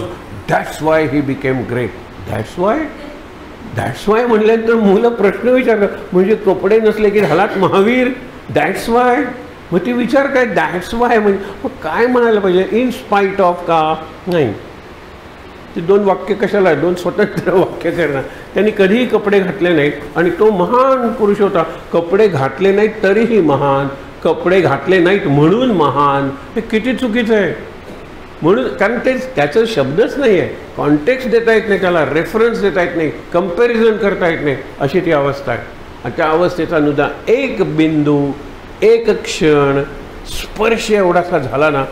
that's why he became great. That's why म्हणल्यानंतर मुलं प्रश्न विचारतात, म्हणजे कपडे नसले की झालात महावीर? That's why. मग ती विचार काय, दॅट्स वाय म्हणजे मग काय म्हणायला पाहिजे? इन स्पाईट ऑफ का नाही. ते 2 वाक्य कशाला, 2 स्वतंत्र वाक्य करणार. त्यांनी कधीही कपडे घातले नाहीत आणि तो महान पुरुष होता. कपडे घातले नाहीत तरीही महान, कपडे घातले नाहीत म्हणून महान. हे किती चुकीचं आहे. म्हणून कारण ते त्याचं शब्दच नाही आहे, कॉन्टेक्स्ट देता येत नाही, त्याला रेफरन्स देता येत नाही, कंपॅरिझन करता येत नाही, अशी ती अवस्था आहे. आणि त्या अवस्थेचा नुदा एक बिंदू, एक क्षण, स्पर्श एवढासा झाला ना,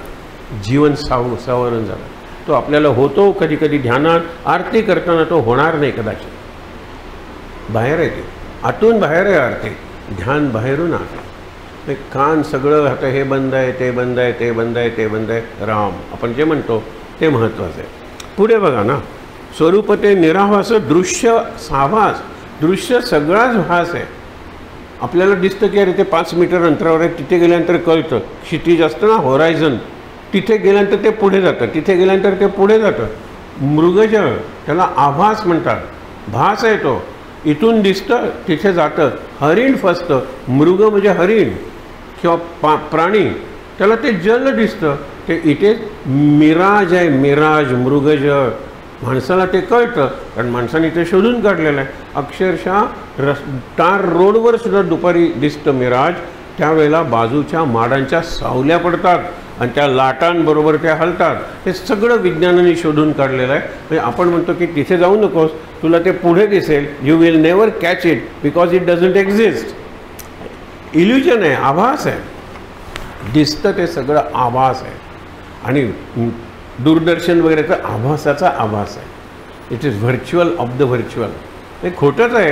जीवन सावरून झालं. तो आपल्याला होतो कधी कधी ध्यानात, आरती करताना तो होणार नाही कदाचित. बाहेर आहे ते, आतून बाहेर आहे आरती, ध्यान बाहेरून आत. कान सगळं आता हे बंद आहे, ते बंद आहे, ते बंद आहे, ते बंद आहे. राम आपण जे म्हणतो ते महत्त्वाचं आहे. पुढे बघा ना, स्वरूप ते निराभास, दृश्य साभास. दृश्य सगळाच भास आहे. आपल्याला दिसतं की अरे ते 5 मीटर अंतरावर आहे, तिथे गेल्यानंतर कळतं. क्षितिज असतं ना, होरायझन, तिथे गेल्यानंतर ते पुढे जातं, तिथे गेल्यानंतर ते पुढे जातं. मृगज त्याला आभास म्हणतात, भास आहे तो. इथून दिसतं तिथे जातं. हरिण फसतं, मृग म्हणजे हरिण किंवा प्राणी, त्याला ते जल दिसतं. ते इथे मिराज आहे, मिराज, मृगज. माणसाला ते कळतं कारण माणसाने ते शोधून काढलेलं आहे. अक्षरशः टार रोडवर सुद्धा दुपारी दिसतं मिराज. त्यावेळेला बाजूच्या माडांच्या सावल्या पडतात आणि त्या लाटांबरोबर त्या हलतात. हे सगळं विज्ञानाने शोधून काढलेलं आहे. म्हणजे आपण म्हणतो की तिथे जाऊ नकोस, तुला ते पुढे दिसेल. You will never catch it because it doesn't exist. Illusion आहे, आभास आहे. दिसतं ते सगळं आभास आहे. आणि दूरदर्शन वगैरे तर आभासाचा आभास आहे. It is virtual of the virtual. हे खोटंच आहे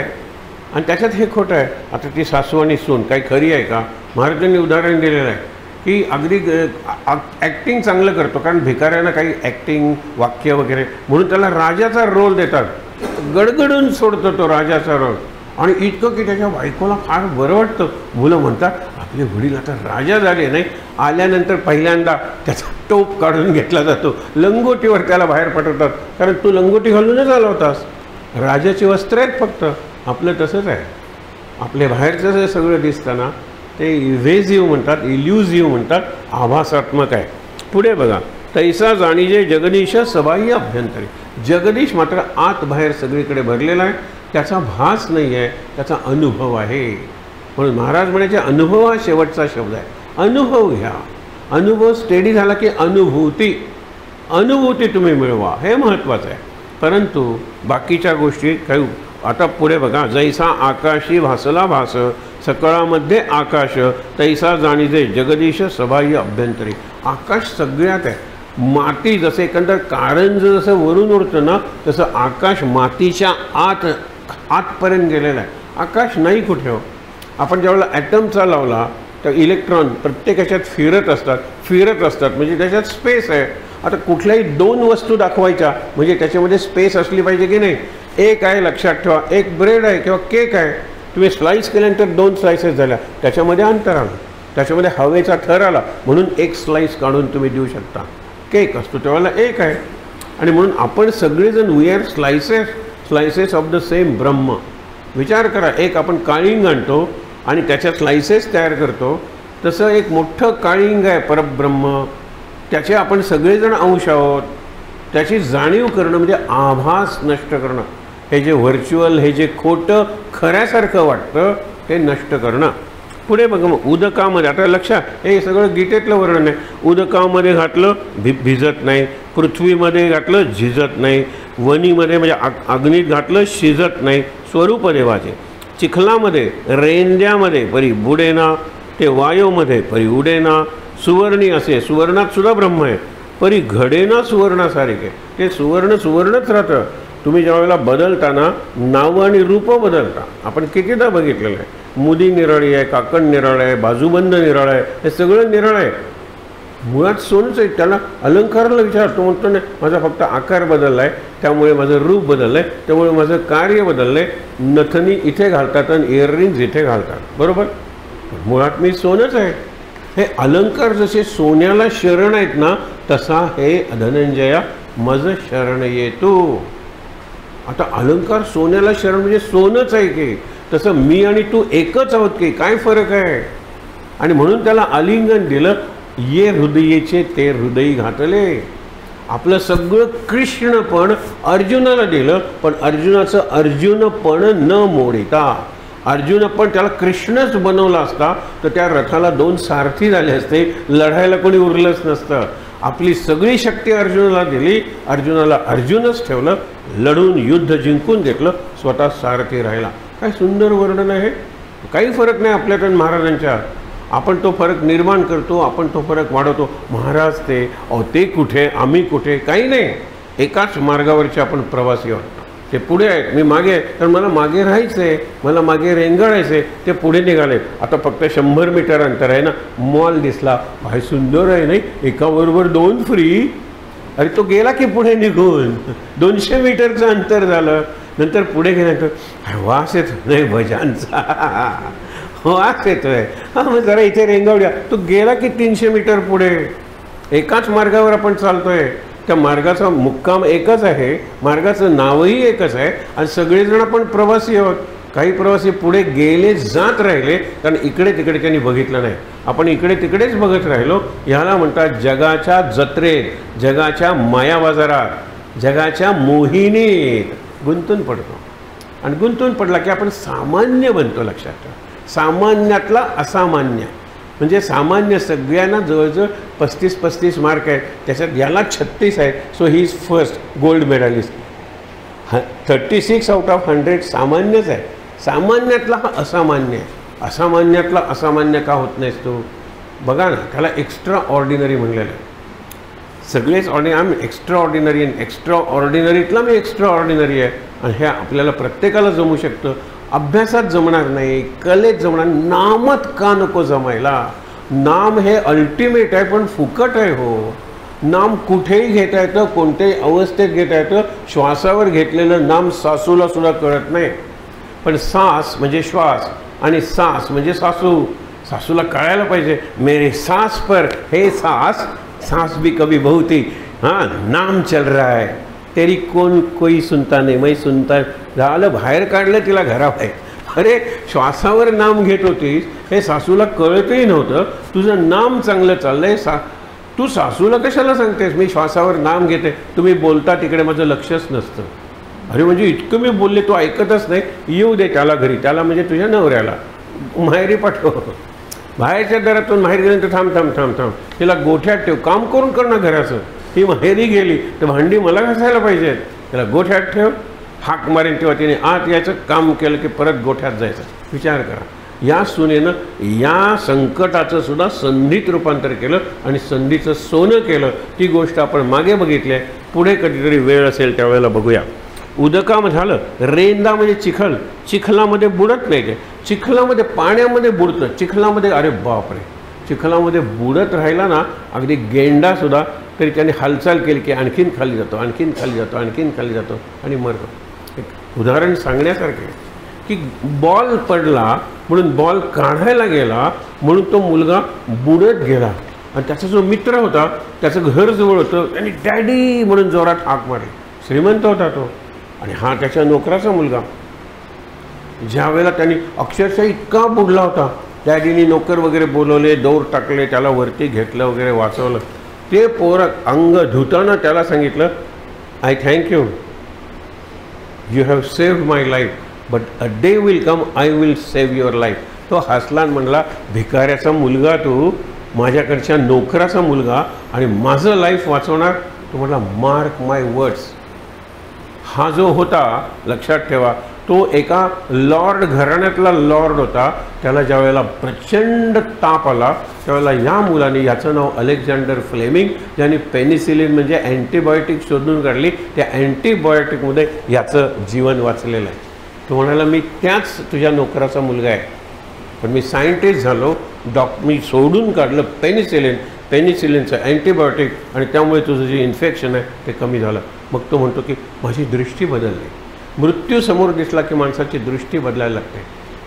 आणि त्याच्यात हे खोटं आहे. आता ती सासू आणि सून काही खरी आहे का? महाराजांनी उदाहरण दिलेलं आहे की अगदी ॲक्टिंग चांगलं करतो, कारण भिकाऱ्यांना काही ॲक्टिंग वाक्य वगैरे म्हणून त्याला राजाचा रोल देतात. गडगडून सोडतो तो राजाचा रोल. आणि इतकं की त्याच्या बायकोला फार बरं वाटतं. मुलं म्हणतात आपले वडील आता राजा झाले. नाही, आल्यानंतर पहिल्यांदा त्याचा टोप काढून घेतला जातो, लंगोटीवर त्याला बाहेर पाठवतात, कारण तू लंगोटी घालूनच आला होतास. राजाची वस्त्र आहेत फक्त. आपलं तसंच आहे. आपले बाहेरचं जे सगळं दिसतं ना ते इव्हेझिव्ह म्हणतात, इल्युझिव्ह म्हणतात, आभासात्मक आहे. पुढे बघा, तैसा जाणीजे जगदीश सबाह्य अभ्यंतरी. जगदीश मात्र आत बाहेर सगळीकडे भरलेला आहे. त्याचा भास नाही आहे, त्याचा अनुभव आहे. म्हणून महाराज म्हणायचे अनुभव हा शेवटचा शब्द आहे. अनुभव घ्या. अनुभव स्टेडी झाला की अनुभूती तुम्ही मिळवा, हे महत्त्वाचं आहे. परंतु बाकीच्या गोष्टी काही आता पुढे बघा, जैसा आकाशी भासला भास, सकळामध्ये आकाश, तैसा जाणीजे जगदीश सबाह्य अभ्यंतरी. आकाश सगळ्यात आहे. माती जसं एकंदर कारंज जसं वरून उडतं ना, तसं आकाश मातीच्या आतपर्यंत गेलेलं आहे. आकाश नाही कुठे हो. आपण ज्यावेळेला ॲटमचा लावला तर इलेक्ट्रॉन प्रत्येकाच्यात फिरत असतात म्हणजे त्याच्यात स्पेस आहे. आता कुठल्याही 2 वस्तू दाखवायच्या म्हणजे त्याच्यामध्ये स्पेस असली पाहिजे की नाही. एक आहे लक्षात ठेवा, एक ब्रेड आहे किंवा केक आहे. तुम्ही स्लाईस केल्यानंतर 2 स्लाइसेस झाल्या, त्याच्यामध्ये अंतर आलं, त्याच्यामध्ये हवेचा थर आला, म्हणून एक स्लाईस काढून तुम्ही देऊ शकता. केक असतो त्यावेळेला एक आहे. आणि म्हणून आपण सगळेजण we are slices of the same Brahma. विचार करा, एक आपण काळिंग आणतो आणि त्याच्या स्लाइसेस तयार करतो, तसं एक मोठं काळिंग आहे परब्रह्म. त्याचे आपण सगळेजण अंश आहोत. त्याची जाणीव करणं म्हणजे आभास नष्ट करणं. हे जे व्हर्च्युअल, हे जे खोटं खऱ्यासारखं वाटतं ते नष्ट करणं. पुढे बघा, मग उदकामध्ये आता लक्षात, हे सगळं गीतेतलं वर्णन आहे. उदकामध्ये घातलं भिजत नाही, पृथ्वीमध्ये घातलं झिजत नाही, वनीमध्ये म्हणजे अग्नीत घातलं शिजत नाही. स्वरूप देवाचे. चिखलामध्ये रेंद्यामध्ये परी बुडेना, ते वायूमध्ये परी उडेना, सुवर्णी असे, सुवर्णात सुद्धा ब्रह्म आहे, परी घडेना सुवर्णासारखे, ते सुवर्ण सुवर्णच राहतं. तुम्ही ज्यावेळेला बदलताना नावं आणि रूपं बदलता. आपण कितीदा बघितलेलं आहे. मुदी निराळी आहे, काकण निराळ आहे, बाजूबंद निराळ आहे, हे सगळं निराळ आहे. मुळात सोनच आहे. त्याला अलंकाराला विचार, तो म्हणतो नाही माझा फक्त आकार बदलला आहे, त्यामुळे माझं रूप बदललं आहे, त्यामुळे माझं कार्य बदललं आहे. नथनी इथे घालतात आणि इयररिंग्ज इथे घालतात, बरोबर. मुळात मी सोनच आहे. हे अलंकार जसे सोन्याला शरण आहेत ना, तसा हे धनंजया मज शरण येतो. आता अलंकार सोन्याला शरण म्हणजे सोनच आहे की, तसं मी आणि तू एकच आहोत की, काय फरक आहे. आणि म्हणून त्याला आलिंगन दिलं. ये हृदयेचे ते हृदयी घातले. आपलं सगळं कृष्णपण अर्जुनाला दिलं, पण अर्जुनाचं अर्जुनपण न मोडिता. अर्जुन पण त्याला कृष्णच बनवला असता तर त्या रथाला 2 सारथी झाले असते, लढायला कोणी उरलंच नसतं. आपली सगळी शक्ती अर्जुनाला दिली, अर्जुनाला अर्जुनच ठेवलं, लढून युद्ध जिंकून घेतलं, स्वतः सारथी राहिला. काय सुंदर वर्णन आहे. काही फरक नाही आपल्यात आणि महाराजांच्या. आपण तो फरक निर्माण करतो, आपण तो फरक वाढवतो. महाराज ते कुठे, आम्ही कुठे, काही नाही. एकाच मार्गावरचे आपण प्रवासी आहोत. ते पुढे आहेत, मी मागे आहे, तर मला मागे राहायचं आहे, मला मागे रेंगाळायचं आहे. ते पुढे निघाले. आता फक्त 100 मीटर अंतर आहे ना, मॉल दिसला, काय सुंदर आहे नाही, एकाबरोबर 2 फ्री. अरे तो गेला की पुढे निघून 200 मीटरचं अंतर झालं. नंतर पुढे गेल्यानंतर वास येतो नाही भजांचा, वास येतोय, हां मग जरा इथे रेंगावूया. तो गेला की 300 मीटर पुढे. एकाच मार्गावर आपण चालतोय. त्या मार्गाचा मुक्काम एकच आहे, मार्गाचं नावही एकच आहे, आणि सगळेजण आपण प्रवासी आहोत. काही प्रवासी पुढे गेले, जात राहिले, कारण इकडे तिकडे त्यांनी बघितलं नाही. आपण इकडे तिकडेच बघत राहिलो. ह्याला म्हणतात जगाच्या जत्रेत, जगाच्या मायाबाजारात, जगाच्या मोहिनीत गुंतून पडतो. आणि गुंतून पडला की आपण सामान्य बनतो. लक्षात ठेवा, सामान्यातला असामान्य. म्हणजे सामान्य सगळ्यांना जवळजवळ 35 मार्क आहेत, त्याच्यात याला 36 आहेत. So he is first gold medalist. 36 out of 100 सामान्यच आहे. सामान्यातला हा असामान्य आहे. असामान्यातला असामान्य का होत नाहीस तू? बघा ना, त्याला एक्स्ट्रा ऑर्डिनरी म्हणलेलं आहे. सगळेच ordinary, I am extra ordinary, आणि एक्स्ट्रा ऑर्डिनरीतला मी एक्स्ट्रा ऑर्डिनरी आहे. आणि हे आपल्याला प्रत्येकाला जमू शकतं. अभ्यासात जमणार नाही, कलेत जमणार, नामात का नको जमायला? नाम हे अल्टिमेट आहे, पण फुकट आहे हो. नाम कुठेही घेता येतं, कोणत्याही अवस्थेत घेता येतं. श्वासावर घेतलेलं नाम सासूला सुद्धा कळत नाही, पण सास म्हणजे श्वास आणि सास म्हणजे सासू. सासूला कळायला पाहिजे, मेरे सास पर हे सास, सास भी कभी बहुती, हाँ नाम चल रहा है, तेरी कोई सुनता नाही, मैं सुनता. झालं, बाहेर काढलं तिला घराबाहेर. अरे श्वासावर नाम घेत होतीस, हे सासूला कळतही नव्हतं. तुझं नाम चांगलं चाललंय, तू सासूला कशाला सांगतेस मी श्वासावर नाम घेते? तुम्ही बोलता तिकडे माझं लक्षच नसतं. अरे म्हणजे इतकं मी बोलले, तू ऐकतच नाही. येऊ दे त्याला घरी, त्याला म्हणजे तुझ्या नवऱ्याला माहेरी पाठव. बाहेरच्या दरातून माहेर गेल्यानंतर थांब थांब थांब थांब, तिला गोठ्यात ठेव, काम करून कर ना घराचं. ही माहेरी गेली तर भांडी मला घासायला पाहिजेत, त्याला गोठ्यात ठेव. हाक मारेन तेव्हा तिने आत यायचं, काम केलं की परत गोठ्यात जायचं. विचार करा, या सुनेनं या संकटाचं सुद्धा संधीत रूपांतर केलं आणि संधीचं सोनं केलं. ती गोष्ट आपण मागे बघितली आहे. पुढे कधीतरी वेळ असेल त्यावेळेला बघूया. उदकाम झालं. रेंदा म्हणजे चिखल, चिखलामध्ये बुडत नाही ते, चिखलामध्ये पाण्यामध्ये बुडतं. चिखलामध्ये, अरे बापरे, चिखलामध्ये बुडत राहिला ना अगदी गेंडासुद्धा, तरी त्याने हालचाल केली की आणखीन खाली जातो, आणखीन खाली जातो, आणखीन खाली जातो आणि मरतो. एक उदाहरण सांगण्यासारखे की बॉल पडला म्हणून बॉल काढायला गेला म्हणून तो मुलगा बुडत गेला, आणि त्याचा जो मित्र होता त्याचं घर जवळ होतं, त्यांनी डॅडी म्हणून जोरात हाक मारली. श्रीमंत होता तो, आणि हा त्याच्या नोकराचा मुलगा. ज्या वेळेला त्यांनी अक्षरशः इतका बुडला होता, डॅडीनी नोकर वगैरे बोलवले, दौड टाकले, त्याला वरती घेतलं वगैरे, वाचवलं. ते पोरं अंग धुताना त्याला सांगितलं, I thank you, you have saved my life, but a day will come I will save your life. तो हसला म्हणला, भिकाऱ्याचा मुलगा तू, माझ्याकडच्या नोकराचा मुलगा, आणि माझं लाईफ वाचवणार? तो म्हटला, मार्क माय वर्ड्स. हा जो होता, लक्षात ठेवा, तो एका लॉर्ड घराण्यातला लॉर्ड होता. त्याला ज्या वेळेला प्रचंड ताप आला त्यावेळेला या मुलाने, याचं नाव अलेक्झांडर फ्लेमिंग, ज्यांनी पेनिसिलिन म्हणजे अँटीबायोटिक शोधून काढली, त्या अँटीबायोटिकमध्ये याचं जीवन वाचलेलं आहे. तो म्हणाला मी त्याच तुझ्या नोकराचा मुलगा आहे, पण मी सायंटिस्ट झालो, मी सोडून काढलं पेनिसिलिनचं अँटीबायोटिक आणि त्यामुळे तुझं जे इन्फेक्शन आहे ते कमी झालं. मग तो म्हणतो की माझी दृष्टी बदलली. मृत्यू समोर दिसला की माणसाची दृष्टी बदलायला लागते.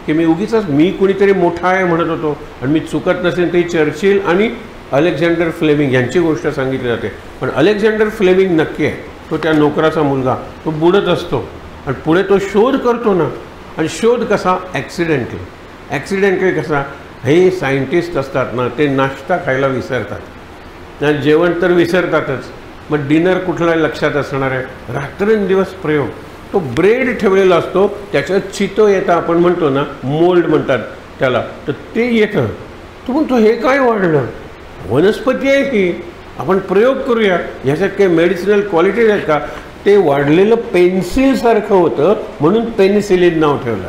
की मी कुणीतरी मोठा आहे म्हणत होतो आणि मी चुकत नसेल तरी चर्चिल आणि अलेक्झांडर फ्लेमिंग यांची गोष्ट सांगितली जाते. पण अलेक्झांडर फ्लेमिंग नक्की आहे, तो त्या नोकराचा मुलगा, तो बुडत असतो आणि पुढे तो शोध करतो ना. आणि शोध कसा? ॲक्सिडेंटली कसा? हे सायंटिस्ट असतात ना, ते नाश्ता खायला विसरतात आणि जेवण तर विसरतातच. मग डिनर कुठला लक्षात असणार आहे? रात्रंदिवस प्रयोग. तो ब्रेड ठेवलेला असतो, त्याच्यात चितो येतं, आपण म्हणतो ना मोल्ड म्हणतात त्याला, तर ते येतं. तो म्हणतो हे काय वाढलं? वनस्पती आहे की, आपण प्रयोग करूया, ह्याच्यात काही मेडिसिनल क्वालिटीज आहेत का? ते वाढलेलं पेन्सिलसारखं होतं म्हणून पेनिसिलिन नाव ठेवलं.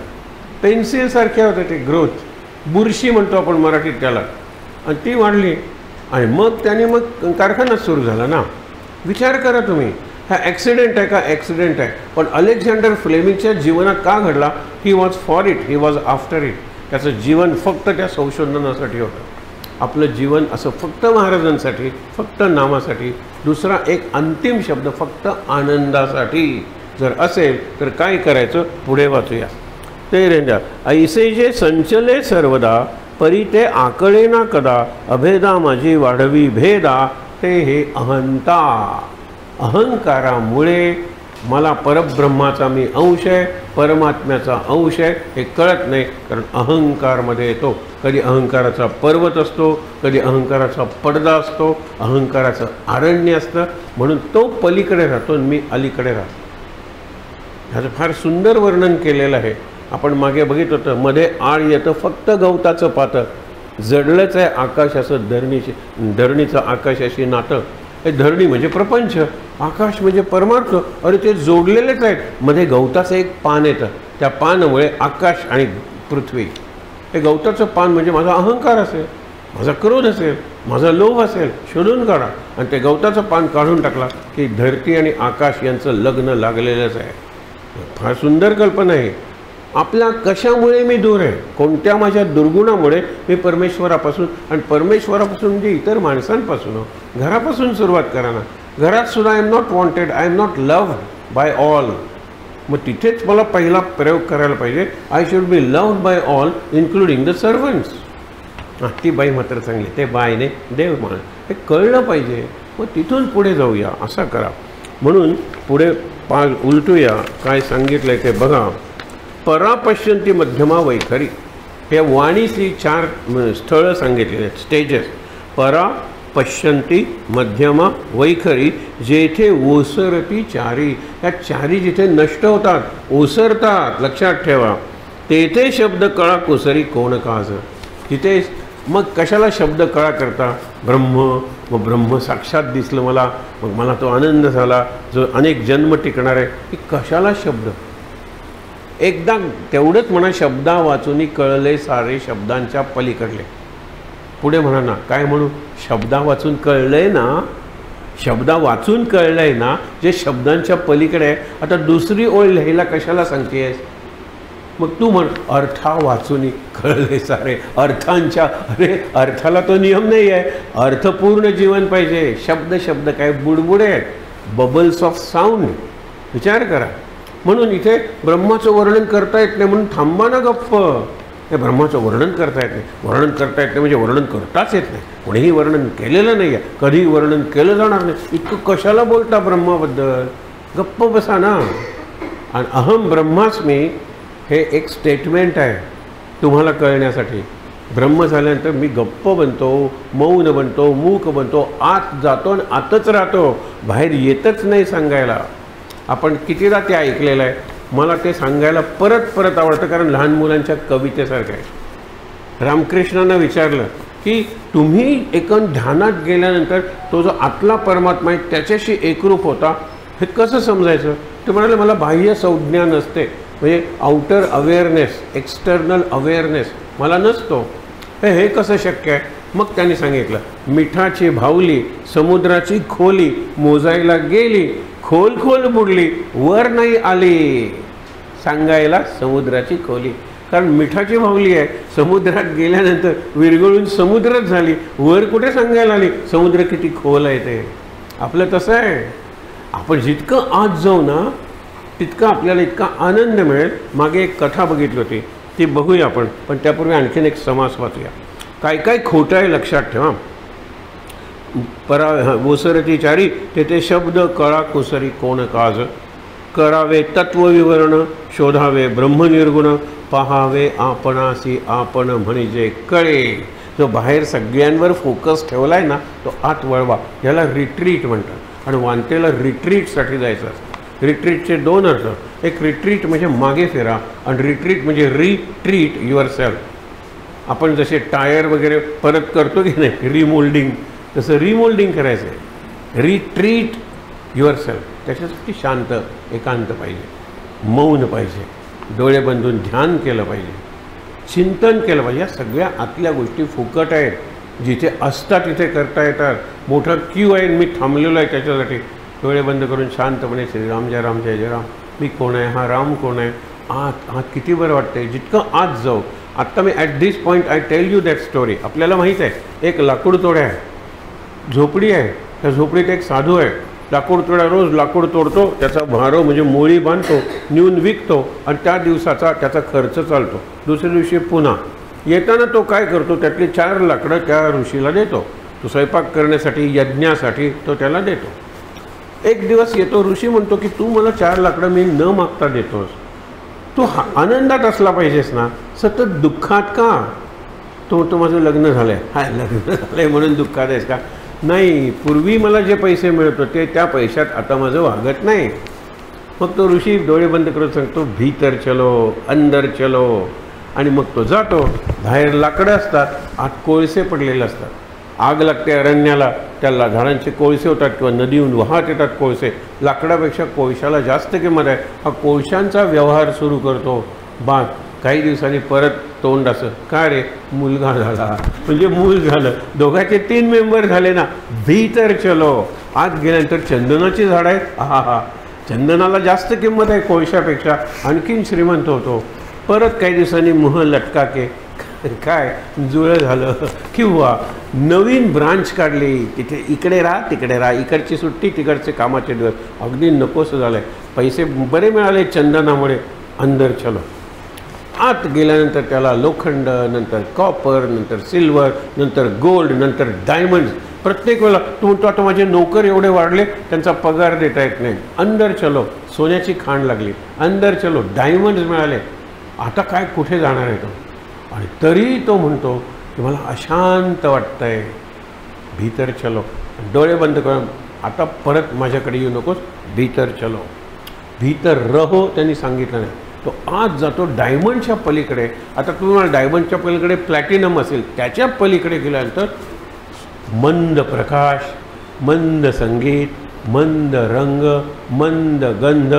पेन्सिलसारख्या होतं ते, ग्रोथ, बुरशी म्हणतो आपण मराठीत त्याला, आणि ती वाढली. आणि मग त्याने कारखाना सुरू झाला ना. विचार करा तुम्ही, हा ॲक्सिडेंट आहे का? ॲक्सिडेंट आहे. पण अलेक्झांडर फ्लेमिंगच्या जीवनात का घडला? He was for it, he was after it. त्याचं जीवन फक्त त्या संशोधनासाठी होतं. आपलं जीवन असं फक्त महाराजांसाठी, फक्त नामासाठी, दुसरा एक अंतिम शब्द फक्त आनंदासाठी जर असेल तर काय करायचं? पुढे वाचूया. ते रेंजा ऐसे जे संचले सर्वदा, परी ते आकळे ना कदा, अभेदा माझी वाढवी भेदा, ते हे अहंता. अहंकारामुळे मला परब्रह्माचा मी अंश आहे, परमात्म्याचा अंश आहे हे कळत नाही. कारण अहंकारमध्ये येतो. कधी अहंकाराचा पर्वत असतो, कधी अहंकाराचा पडदा असतो, अहंकाराचं अरण्य असतं, म्हणून तो पलीकडे राहतो आणि मी अलीकडे राहतो. ह्याचं फार सुंदर वर्णन केलेलं आहे. आपण मागे बघित होतं, मध्ये आळ येतं फक्त गवताचं पातं, जडलंच आहे आकाशाचं धरणीचं आकाशाशी नातं. हे धरणी म्हणजे प्रपंच, आकाश म्हणजे परमार्थ. अरे ते जोडलेलेच आहेत. मध्ये गवताचं एक पान येतं, त्या पानामुळे आकाश आणि पृथ्वी. हे गवताचं पान म्हणजे माझा अहंकार असेल, माझा क्रोध असेल, माझा लोभ असेल, शोधून काढा. आणि ते गवताचं पान काढून टाकला की धरती आणि आकाश यांचं लग्न लागलेलंच आहे. फार सुंदर कल्पना आहे. आपल्या कशामुळे मी दूर आहे? कोणत्या माझ्या दुर्गुणामुळे मी परमेश्वरापासून, आणि परमेश्वरापासून म्हणजे इतर माणसांपासून, घरापासून सुरुवात करा ना. घरात सुद्धा I am not wanted, I am not loved by all. मग तिथेच मला पहिला प्रयोग करायला पाहिजे. I should be loved by all including the servants. ती बाई मात्र चांगली, ते बाईने देव मान, हे कळलं पाहिजे. मग तिथून पुढे जाऊया, असा करा. म्हणून पुढे उलटूया. काय सांगितलं आहे ते बघा. परा पश्यंती मध्यमा वैखरी, हे वाणीची 4 स्थळं सांगितलेली आहेत, स्टेजेस. परा पश्यंती मध्यमा वैखरी, जेथे ओसरती चारी. या चारी जिथे नष्ट होतात, ओसरतात, लक्षात ठेवा. तेथे शब्द कळा कोसरी कोण काज. तिथे मग कशाला शब्द कळा करता? ब्रह्म. मग ब्रह्म साक्षात दिसलं मला, मग मला तो आनंद झाला जो अनेक जन्म टिकणार आहे. की कशाला शब्द? एकदा तेवढंच म्हणा, शब्दा वाचून कळले सारे शब्दांच्या पलीकडले. पुढे म्हणा ना, काय म्हणू? शब्दा वाचून कळलंय ना, शब्दा वाचून कळलंय ना, जे शब्दांच्या पलीकडे आहे. आता दुसरी ओळ लिहायला कशाला सांगतेस? मग तू म्हण अर्था वाचून कळले सारे. अर्थांच्या, अरे अर्थाला तो नियम नाही आहे. अर्थपूर्ण जीवन पाहिजे. शब्द काय बुडबुडे आहेत, बबल्स ऑफ साऊंड. विचार करा. म्हणून इथे ब्रह्माचं वर्णन करता येत नाही म्हणून थांबा ना गप्प. हे ब्रह्माचं वर्णन करता येत नाही. वर्णन करता येत नाही म्हणजे वर्णन करताच येत नाही. कोणीही वर्णन केलेलं नाही आहे, कधीही वर्णन केलं जाणार नाही. इतकं कशाला बोलता ब्रह्माबद्दल? गप्प बसा ना. आणि अहम ब्रह्मास्मी हे एक स्टेटमेंट आहे तुम्हाला कळण्यासाठी. ब्रह्म झाल्यानंतर मी गप्प बनतो, मौन बनतो, मूक बनतो, आत जातो आणि आतच राहतो, बाहेर येतच नाही सांगायला. आपण कितीदा ते ऐकलेलं आहे. मला ते सांगायला परत परत आवडतं, कारण लहान मुलांच्या कवितेसारखं आहे. रामकृष्णांना विचारलं की तुम्ही एकूण ध्यानात गेल्यानंतर तो जो आतला परमात्मा आहे त्याच्याशी एकरूप होता, हे कसं समजायचं? ते म्हणाले मला बाह्य संज्ञा नसते, म्हणजे आउटर अवेअरनेस, एक्सटर्नल अवेअरनेस मला नसतो. हे कसं शक्य आहे? मग त्यांनी सांगितलं, मिठाची भावली समुद्राची खोली मोजायला गेली, खोल खोल बुडली वर नाही आली. सांगायला समुद्राची खोली, कारण मिठाची भावली आहे, समुद्रात गेल्यानंतर विरघळून समुद्रच झाली, वर कुठे सांगायला आली? समुद्र किती खोल आहे ते. आपलं तसं आहे. आपण जितकं आत जाऊ ना तितका आपल्याला इतका आनंद मिळेल. मागे एक कथा बघितली होती, ती बघूया आपण, पण त्यापूर्वी आणखीन एक समास वाचूया. काय काय खोटं आहे लक्षात ठेवा. ओसरती चारी तेथे शब्द कळा कुसरी कोण काज, करावे तत्वविवरण शोधावे ब्रह्मनिर्गुण, पहावे आपणासी आपण म्हणजे कळे. जो बाहेर सगळ्यांवर फोकस ठेवला आहे ना तो आत वळवा. याला रिट्रीट म्हणतात. आणि वांतेला रिट्रीटसाठी जायचं असतं. रिट्रीटचे दोन अर्थ. एक रिट्रीट म्हणजे मागे फिरा आणि रिट्रीट म्हणजे रिट्रीट युअर सेल्फ. आपण जसे टायर वगैरे परत करतो की नाही रिमोल्डिंग, तसं रिमोल्डिंग करायचं आहे. Retreat your self. त्याच्यासाठी शांत एकांत पाहिजे, मौन पाहिजे, डोळे बंधून ध्यान केलं पाहिजे, चिंतन केलं पाहिजे. या सगळ्या आतल्या गोष्टी फुकट आहेत. जिथे असतात तिथे करता येतात. मोठा क्यू आहे, मी थांबलेलो आहे त्याच्यासाठी. डोळे बंद करून शांतपणे श्रीराम जय राम जय जय राम. मी कोण आहे? हा राम कोण आहे? आत किती बरं वाटतंय जितकं आत जाऊ. आत्ता मी at this point I tell you that story. आपल्याला माहीत आहे, एक लाकूड तोड्या आहे, झोपडी आहे. त्या झोपडीत एक साधू आहे. लाकूड तोड्या रोज लाकूड तोडतो, त्याचा भारो म्हणजे मोळी बांधतो, नेऊन विकतो आणि त्या दिवसाचा त्याचा खर्च चालतो. दुसऱ्या दिवशी पुन्हा येताना तो काय करतो, त्यातली 4 लाकडं त्या ऋषीला देतो. तो स्वयंपाक करण्यासाठी, यज्ञासाठी तो त्याला देतो. एक दिवस येतो, ऋषी म्हणतो की तू मला 4 लाकडं मी न मागता देतोस, तू आनंदात असला पाहिजेस ना, सतत दुःखात का? तो माझं लग्न झालं आहे. हाय, लग्न झालं आहे म्हणून दुःखात आहेस का? नाही, पूर्वी मला जे पैसे मिळत होते त्या पैशात आता माझं वागत नाही. मग तो ऋषी डोळे बंद करून सांगतो, भीतर चलो अंदर चलो. आणि मग तो जातो. बाहेर लाकडं असतात, आत कोळसे पडलेले असतात. आग लागते अरण्याला, त्याला झाडांचे कोळसे होतात किंवा नदीहून वाहत येतात कोळसे. लाकडापेक्षा कोळशाला जास्त किंमत आहे. हा कोळशांचा व्यवहार सुरू करतो. काही दिवसांनी परत तोंड असं, काय रे? मुलगा झाला. म्हणजे मूल झालं. दोघांचे 3 मेंबर झाले ना. भीतर चलो. आत गेल्यानंतर चंदनाची झाड आहेत. हा, चंदनाला जास्त किंमत आहे कोळशापेक्षा. आणखीन श्रीमंत होतो. परत काही दिवसांनी मुह लटका के, काय जुळं झालं. किंवा नवीन ब्रांच काढली, तिथे इकडे राहा तिकडे राहा, इकडची सुट्टी तिकडचे कामाचे दिवस. अगदी नकोसं झालं आहे. पैसे बरे मिळाले चंदनामुळे. अंदर चलो. आत गेल्यानंतर त्याला लोखंड, नंतर कॉपर, नंतर सिल्वर, नंतर गोल्ड, नंतर डायमंड्स. प्रत्येक वेळेला तो म्हणतो आता माझे नोकर एवढे वाढले, त्यांचा पगार देता येत नाही. अंदर चलो. सोन्याची खाण लागली. अंदर चलो. डायमंड्स मिळाले. आता काय कुठे जाणार आहे तो? आणि तरी तो म्हणतो की मला अशांत वाटतंय. भीतर चलो. डोळे बंद करून आता परत माझ्याकडे येऊ नकोस. भीतर चलो. भीतर रहो त्यांनी सांगितलं नाही. तो आज जातो डायमंडच्या पलीकडे. आता तुम्हाला डायमंडच्या पलीकडे प्लॅटिनम असेल, त्याच्या पलीकडे गेल्यानंतर मंद प्रकाश, मंद संगीत, मंद रंग, मंद गंध,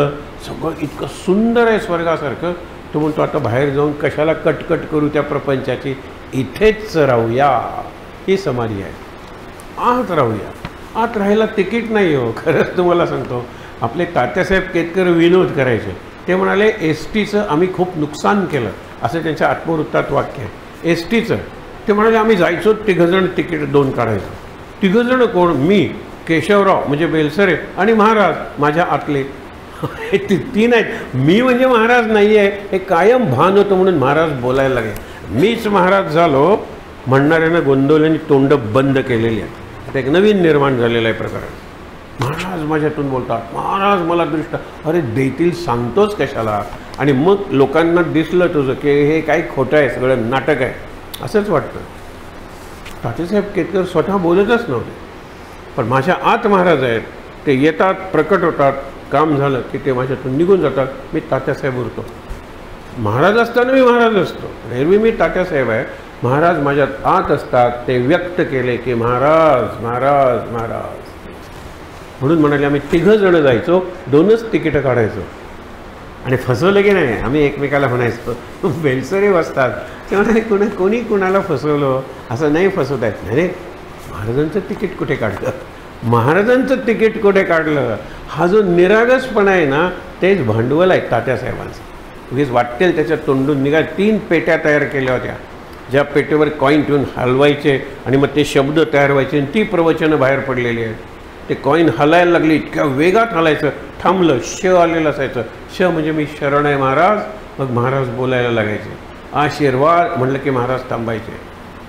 सगळं इतकं सुंदर आहे स्वर्गासारखं. तो म्हणतो आता बाहेर जाऊन कशाला कटकट करू त्या प्रपंचाची, इथेच राहूया. ही समाधी आहे. आत राहूया. आत राहायला तिकीट नाही हो. खरंच तुम्हाला सांगतो, आपले तात्यासाहेब केतकर विनोद करायचे. ते म्हणाले एसटीचं आम्ही खूप नुकसान केलं, असं त्यांच्या आत्मवृत्तात वाक्य आहे. एसटीचं ते म्हणाले आम्ही जायचो 3 जण तिकीट 2 काढायचो. 3 जण कोण? मी, केशवराव म्हणजे बेलसरे आणि महाराज माझ्या आतले. 3 आहेत. मी म्हणजे महाराज नाही आहे हे कायम भान होतं म्हणून महाराज बोलायला लागले. मीच महाराज झालो म्हणणाऱ्यांना गोंदवल्याने तोंड बंद केलेली आहे. आता एक नवीन निर्माण झालेला आहे प्रकार. महाराज माझ्यातून बोलतात, महाराज मला दृष्ट. अरे देतील सांगतोच कशाला? आणि मग लोकांना दिसलं तुझं की हे काही खोटं आहे, सगळं नाटक आहे असंच वाटतं. तात्यासाहेब केतकर स्वतः बोलतच नव्हते, पण माझ्या आत महाराज आहेत. ते येतात, प्रकट होतात, काम झालं की ते माझ्यातून निघून जातात. मी तात्यासाहेब उरतो. महाराज असताना मी महाराज असतो. एरवी मी तात्यासाहेब आहे. महाराज माझ्यात आत असतात. ते व्यक्त केले की महाराज महाराज महाराज. म्हणून म्हणाले आम्ही 3 जण जायचो, 2च तिकीटं काढायचो. आणि फसवलं की नाही, आम्ही एकमेकाला म्हणायचो बेलसरे बसतात तेव्हा कोणी कुणाला फसवलं असं नाही फसवता येत नाही. रे महाराजांचं तिकीट कुठे काढलं, महाराजांचं तिकीट कुठे काढलं, हा जो निरागसपणा आहे ना तेच भांडवल आहे तात्यासाहेबांचं. उगीच वाटेल त्याच्यात तोंडून निघा. 3 पेट्या तयार केल्या होत्या, ज्या पेटेवर कॉईन ठेवून हलवायचे आणि मग ते शब्द तयार व्हायचे आणि ती प्रवचनं बाहेर पडलेली आहेत. ते कॉईन हलायला लागली, इतक्या वेगात हलायचं, थांबलं, श आलेलं असायचं, श म्हणजे मी शरण आहे महाराज, मग महाराज बोलायला लागायचे, आशीर्वाद म्हणलं की महाराज थांबायचे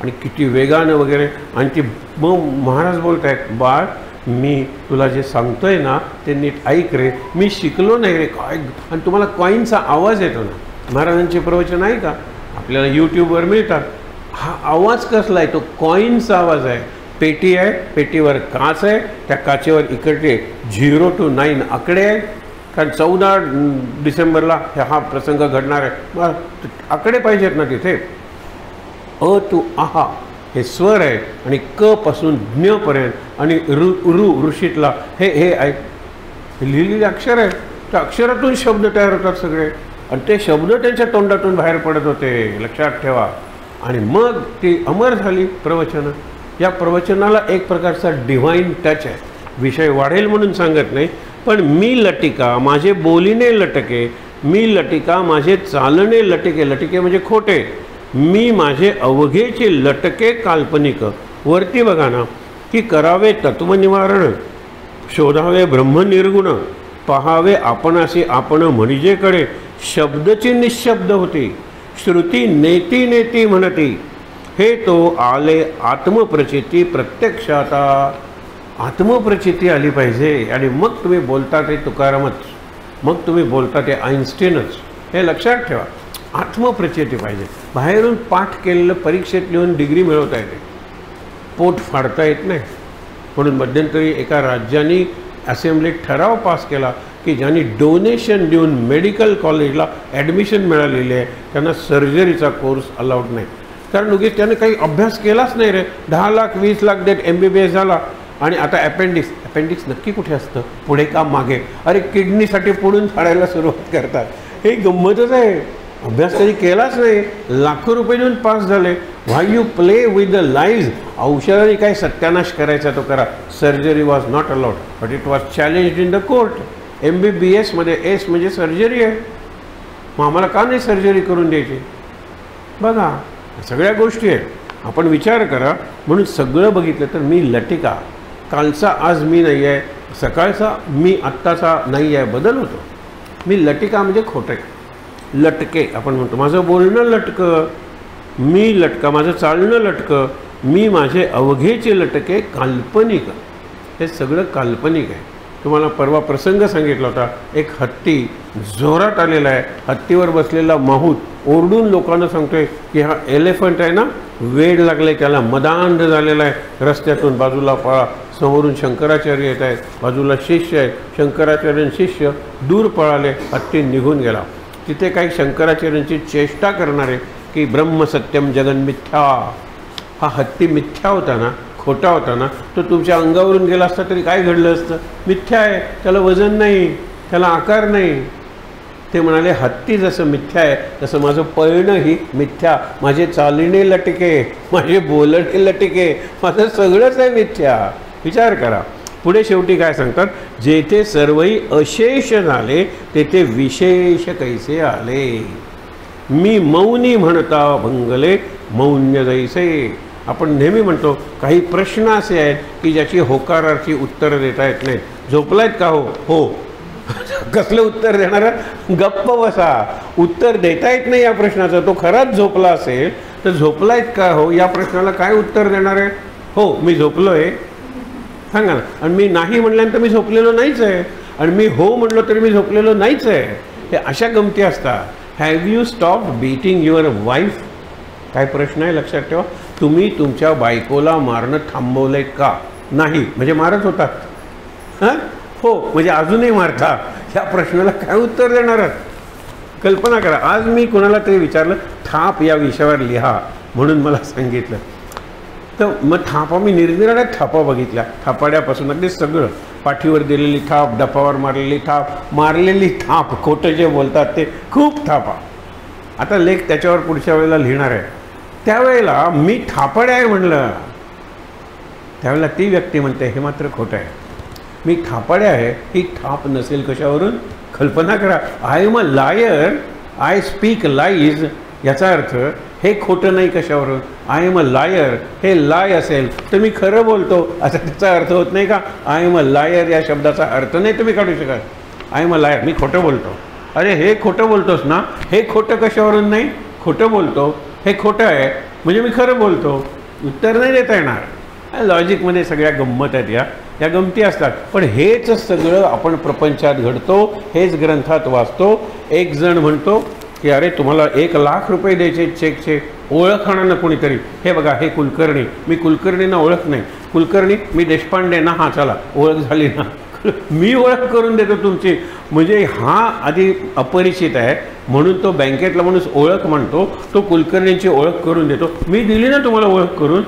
आणि किती वेगानं वगैरे. आणि ती मग महाराज बोलत आहेत, बाळ मी तुला जे सांगतोय ना ते नीट ऐक रे, मी शिकलो नाही रे काय. आणि तुम्हाला कॉईनचा आवाज येतो ना, महाराजांचे प्रवचन आहे का आपल्याला यूट्यूबवर मिळतात, हा आवाज कसला आहे, तो कॉईनचा आवाज आहे. पेटी आहे, पेटीवर काच आहे, त्या काचेवर इकडे 0 to 9 आकडे आहेत, कारण 14 डिसेंबरला हा प्रसंग घडणार आहे, मग आकडे पाहिजेत ना तिथे. अ टू आहा हे स्वर आहे आणि क पासून ज्ञपर्यंत आणि ऋ ऋषीतला हे आहे, लिहिलेले अक्षर आहे. त्या अक्षरातून शब्द तयार होतात सगळे आणि ते शब्द त्यांच्या तोंडातून बाहेर पडत होते, लक्षात ठेवा. आणि मग ती अमर झाली प्रवचनं. या प्रवचनाला एक प्रकारचा डिव्हाइन टच आहे. विषय वाढेल म्हणून सांगत नाही, पण मी लटिका माझे बोलीने लटके, मी लटिका माझे चालणे लटके, लटके म्हणजे खोटे, मी माझे अवघेचे लटके काल्पनिक. वरती बघा ना की करावे तत्वनिवारण, शोधावे ब्रह्मनिर्गुण, पहावे आपणाशी आपण म्हणजेकडे, शब्दची निशब्द होती, श्रुती नेती नेती म्हणती, हे तो आले आत्मप्रचिती प्रत्यक्षात. आत्मप्रचिती आली पाहिजे आणि मग तुम्ही बोलता ते तुकारामच, मग तुम्ही बोलता ते आईन्स्टीनच, हे लक्षात ठेवा. आत्मप्रचिती पाहिजे. बाहेरून पाठ केलेलं परीक्षेत लिहून डिग्री मिळवता येते, पोट फाडता येत नाही. म्हणून मध्यंतरी एका राज्याने असेंब्लीत ठराव पास केला की ज्यांनी डोनेशन देऊन मेडिकल कॉलेजला ॲडमिशन मिळालेली आहे त्यांना सर्जरीचा कोर्स अलाउड नाही. कारण उगीच त्याने काही अभ्यास केलाच नाही रे, 10 लाख 20 लाख देत MBBS झाला आणि आता अपेंडिक्स नक्की कुठे असतं, पुढे का मागे, अरे किडनीसाठी पुढून फाडायला सुरुवात करतात. हे गंमतच आहे, अभ्यास कधी केलाच नाही, लाखो रुपये देऊन पास झाले. Why you play with the lives. औषधाने काय सत्यानाश करायचा तो करा. Surgery was not allowed but it was challenged in the court. MBBS मध्ये S म्हणजे सर्जरी आहे, मग आम्हाला का नाही सर्जरी करून द्यायची. बघा सगळ्या गोष्टी आहेत, आपण विचार करा. म्हणून सगळं बघितलं तर मी लटिका, कालचा आज मी नाही आहे, सकाळचा मी आत्ताचा नाही आहे, बदल होतो. मी लटिका म्हणजे खोटे, लटके आपण म्हणतो, माझं बोलणं लटकं, मी लटका, माझं चालणं लटकं, मी माझे अवघेचे लटके काल्पनिक. हे सगळं काल्पनिक आहे. तुम्हाला परवा प्रसंग सांगितला होता, एक हत्ती जोरात आलेला आहे, हत्तीवर बसलेला माहूत ओरडून लोकांना सांगतोय की हा एलिफंट आहे ना, वेड लागले त्याला, मदांध झालेला आहे, रस्त्यातून बाजूला पळा. समोरून शंकराचार्य येत आहेत, बाजूला शिष्य आहेत, शंकराचार्य शिष्य दूर पळाले, हत्ती निघून गेला. तिथे काही शंकराचार्यांची चेष्टा करणारे की ब्रह्म सत्यम जगन मिथ्या. हा हत्ती मिथ्या होता ना, खोटा होता ना, तो तुमच्या अंगावरून गेला असता तरी काय घडलं असतं. मिथ्या आहे, त्याला वजन नाही, त्याला आकार नाही. ते म्हणाले हत्ती जसं मिथ्या आहे तसं माझं पळणंही मिथ्या, माझे चालणे लटके, माझे बोलणे लटके, माझं सगळंच आहे मिथ्या. विचार करा. पुढे शेवटी काय सांगतात, जेथे सर्वही अशेष झाले तेथे विशेष कैसे आले. मी मौनी म्हणता भंगले मौन्य जैसे. आपण नेहमी म्हणतो काही प्रश्न असे आहेत की ज्याची होकारार्थी उत्तरं देता येत नाहीत. झोपलायत का हो, हो कसलं उत्तर देणार, गप्प बसा. उत्तर देता येत नाही या प्रश्नाचं. तो खराच झोपला असेल तर झोपलायत का हो या प्रश्नाला काय उत्तर देणार आहे. हो मी झोपलो आहे सांगा ना. आणि मी नाही म्हणल्यानंतर मी झोपलेलो नाहीच आहे, आणि मी हो म्हणलो तरी मी झोपलेलो नाहीच आहे. हे अशा गमती असतात. Have you stop beating your wife. काय प्रश्न आहे लक्षात ठेवा. तुम्ही तुमच्या बायकोला मारणं थांबवलंय का. नाही म्हणजे मारत होतात. हां हो म्हणजे अजूनही मारता. या प्रश्नाला काय उत्तर देणार. कल्पना करा, आज मी कोणाला तरी विचारलं थाप या विषयावर लिहा म्हणून मला सांगितलं, तर मग थापा मी निरनिराळ्या थापा बघितल्या, थापाड्यापासून अगदी सगळं. पाठीवर दिलेली थाप, डफावर मारलेली थाप, मारलेली थाप, खोटं जे बोलतात ते खूप थापा. आता लेख त्याच्यावर पुढच्या वेळेला लिहिणार आहे. त्यावेळेला मी थापड आहे म्हणलं, त्यावेळेला ती व्यक्ती म्हणते हे मात्र खोटं आहे. मी थापड आहे ही थाप नसेल कशावरून? कल्पना करा. I am a liar, I speak lies, याचा अर्थ हे खोटं नाही कशावरून? आय एम अ लायर हे लाय असेल तर मी खरं बोलतो असा त्याचा अर्थ होत नाही का? आय एम अ लायर या शब्दाचा अर्थ नाही तुम्ही काढू शकत. आय एम अ लायर, मी खोटं बोलतो. अरे हे खोटं बोलतोस ना, हे खोटं कशावरून नाही? खोटं बोलतो, हे खोटं आहे म्हणजे मी खरं बोलतो. उत्तर नाही देता येणार. लॉजिकमध्ये सगळ्या गंमत आहेत, या गमती असतात. पण हेच सगळं आपण प्रपंचात घडतो, हेच ग्रंथात वाचतो. एक जण म्हणतो की अरे तुम्हाला 1,00,000 रुपये द्यायचे चेकचे, ओळखणार ना कोणीतरी. हे बघा हे कुलकर्णी, मी कुलकर्णींना ओळख नाही. कुलकर्णी मी देशपांडे ना, हां चला ओळख झाली ना, मी ओळख करून देतो तुमची. म्हणजे हा आधी अपरिचित आहे म्हणून तो बँकेतला माणूस ओळख म्हणतो, तो कुलकर्णींची ओळख करून देतो. मी दिली ना तुम्हाला ओळख करून.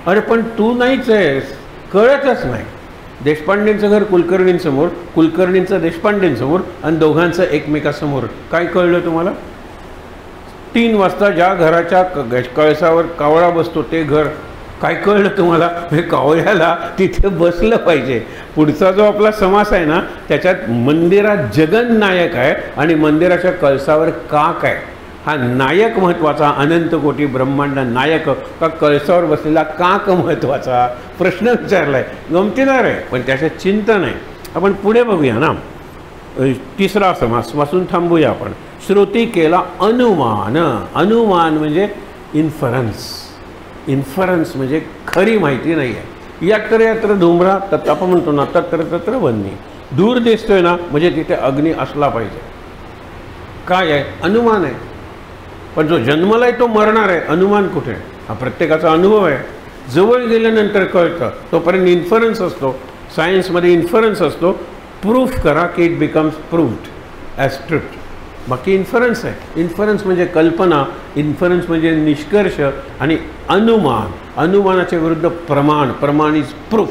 अरे पण तू नाहीच आहेस, कळतच नाही. देशपांडेंचं घर कुलकर्णींसमोर, कुलकर्णींचं देशपांडेंसमोर आणि दोघांचं एकमेकासमोर. काय कळलं तुम्हाला? 3 वाजता ज्या घराच्या कळसावर कावळा बसतो ते घर. काय कळलं तुम्हाला? हे कावळ्याला तिथे बसलं पाहिजे. पुढचा जो आपला समास आहे ना त्याच्यात मंदिरात जगन्नायक आहे आणि मंदिराच्या कळसावर काक आहे. हा नायक महत्त्वाचा, अनंत कोटी ब्रह्मांड नायक का कळसावर बसलेला काक महत्त्वाचा? प्रश्न विचारला आहे. गमतीदार आहे पण त्याच्यात चिंतन आहे. आपण पुढे बघूया ना. 3रा समास वाचून थांबूया आपण. श्रुती केला अनुमान. अनुमान म्हणजे इन्फरन्स. इन्फरन्स म्हणजे खरी माहिती नाही आहे. यत्र यत्र धुम्रा तत्र, आपण म्हणतो ना तत्र तत्र वन्नी. दूर दिसतोय ना म्हणजे तिथे अग्नी असला पाहिजे. काय आहे? अनुमान आहे. पण जो जन्मलाय तो मरणार आहे. अनुमान कुठे? हा प्रत्येकाचा अनुभव आहे. जवळ गेल्यानंतर कळतं, तोपर्यंत इन्फरन्स असतो. सायन्समध्ये इन्फरन्स असतो. प्रूफ करा की it becomes proved as truth. बाकी इन्फरन्स आहे. इन्फरन्स म्हणजे कल्पना, इन्फरन्स म्हणजे निष्कर्ष आणि अनुमान. अनुमानाच्या विरुद्ध प्रमाण. प्रमाण इज प्रूफ.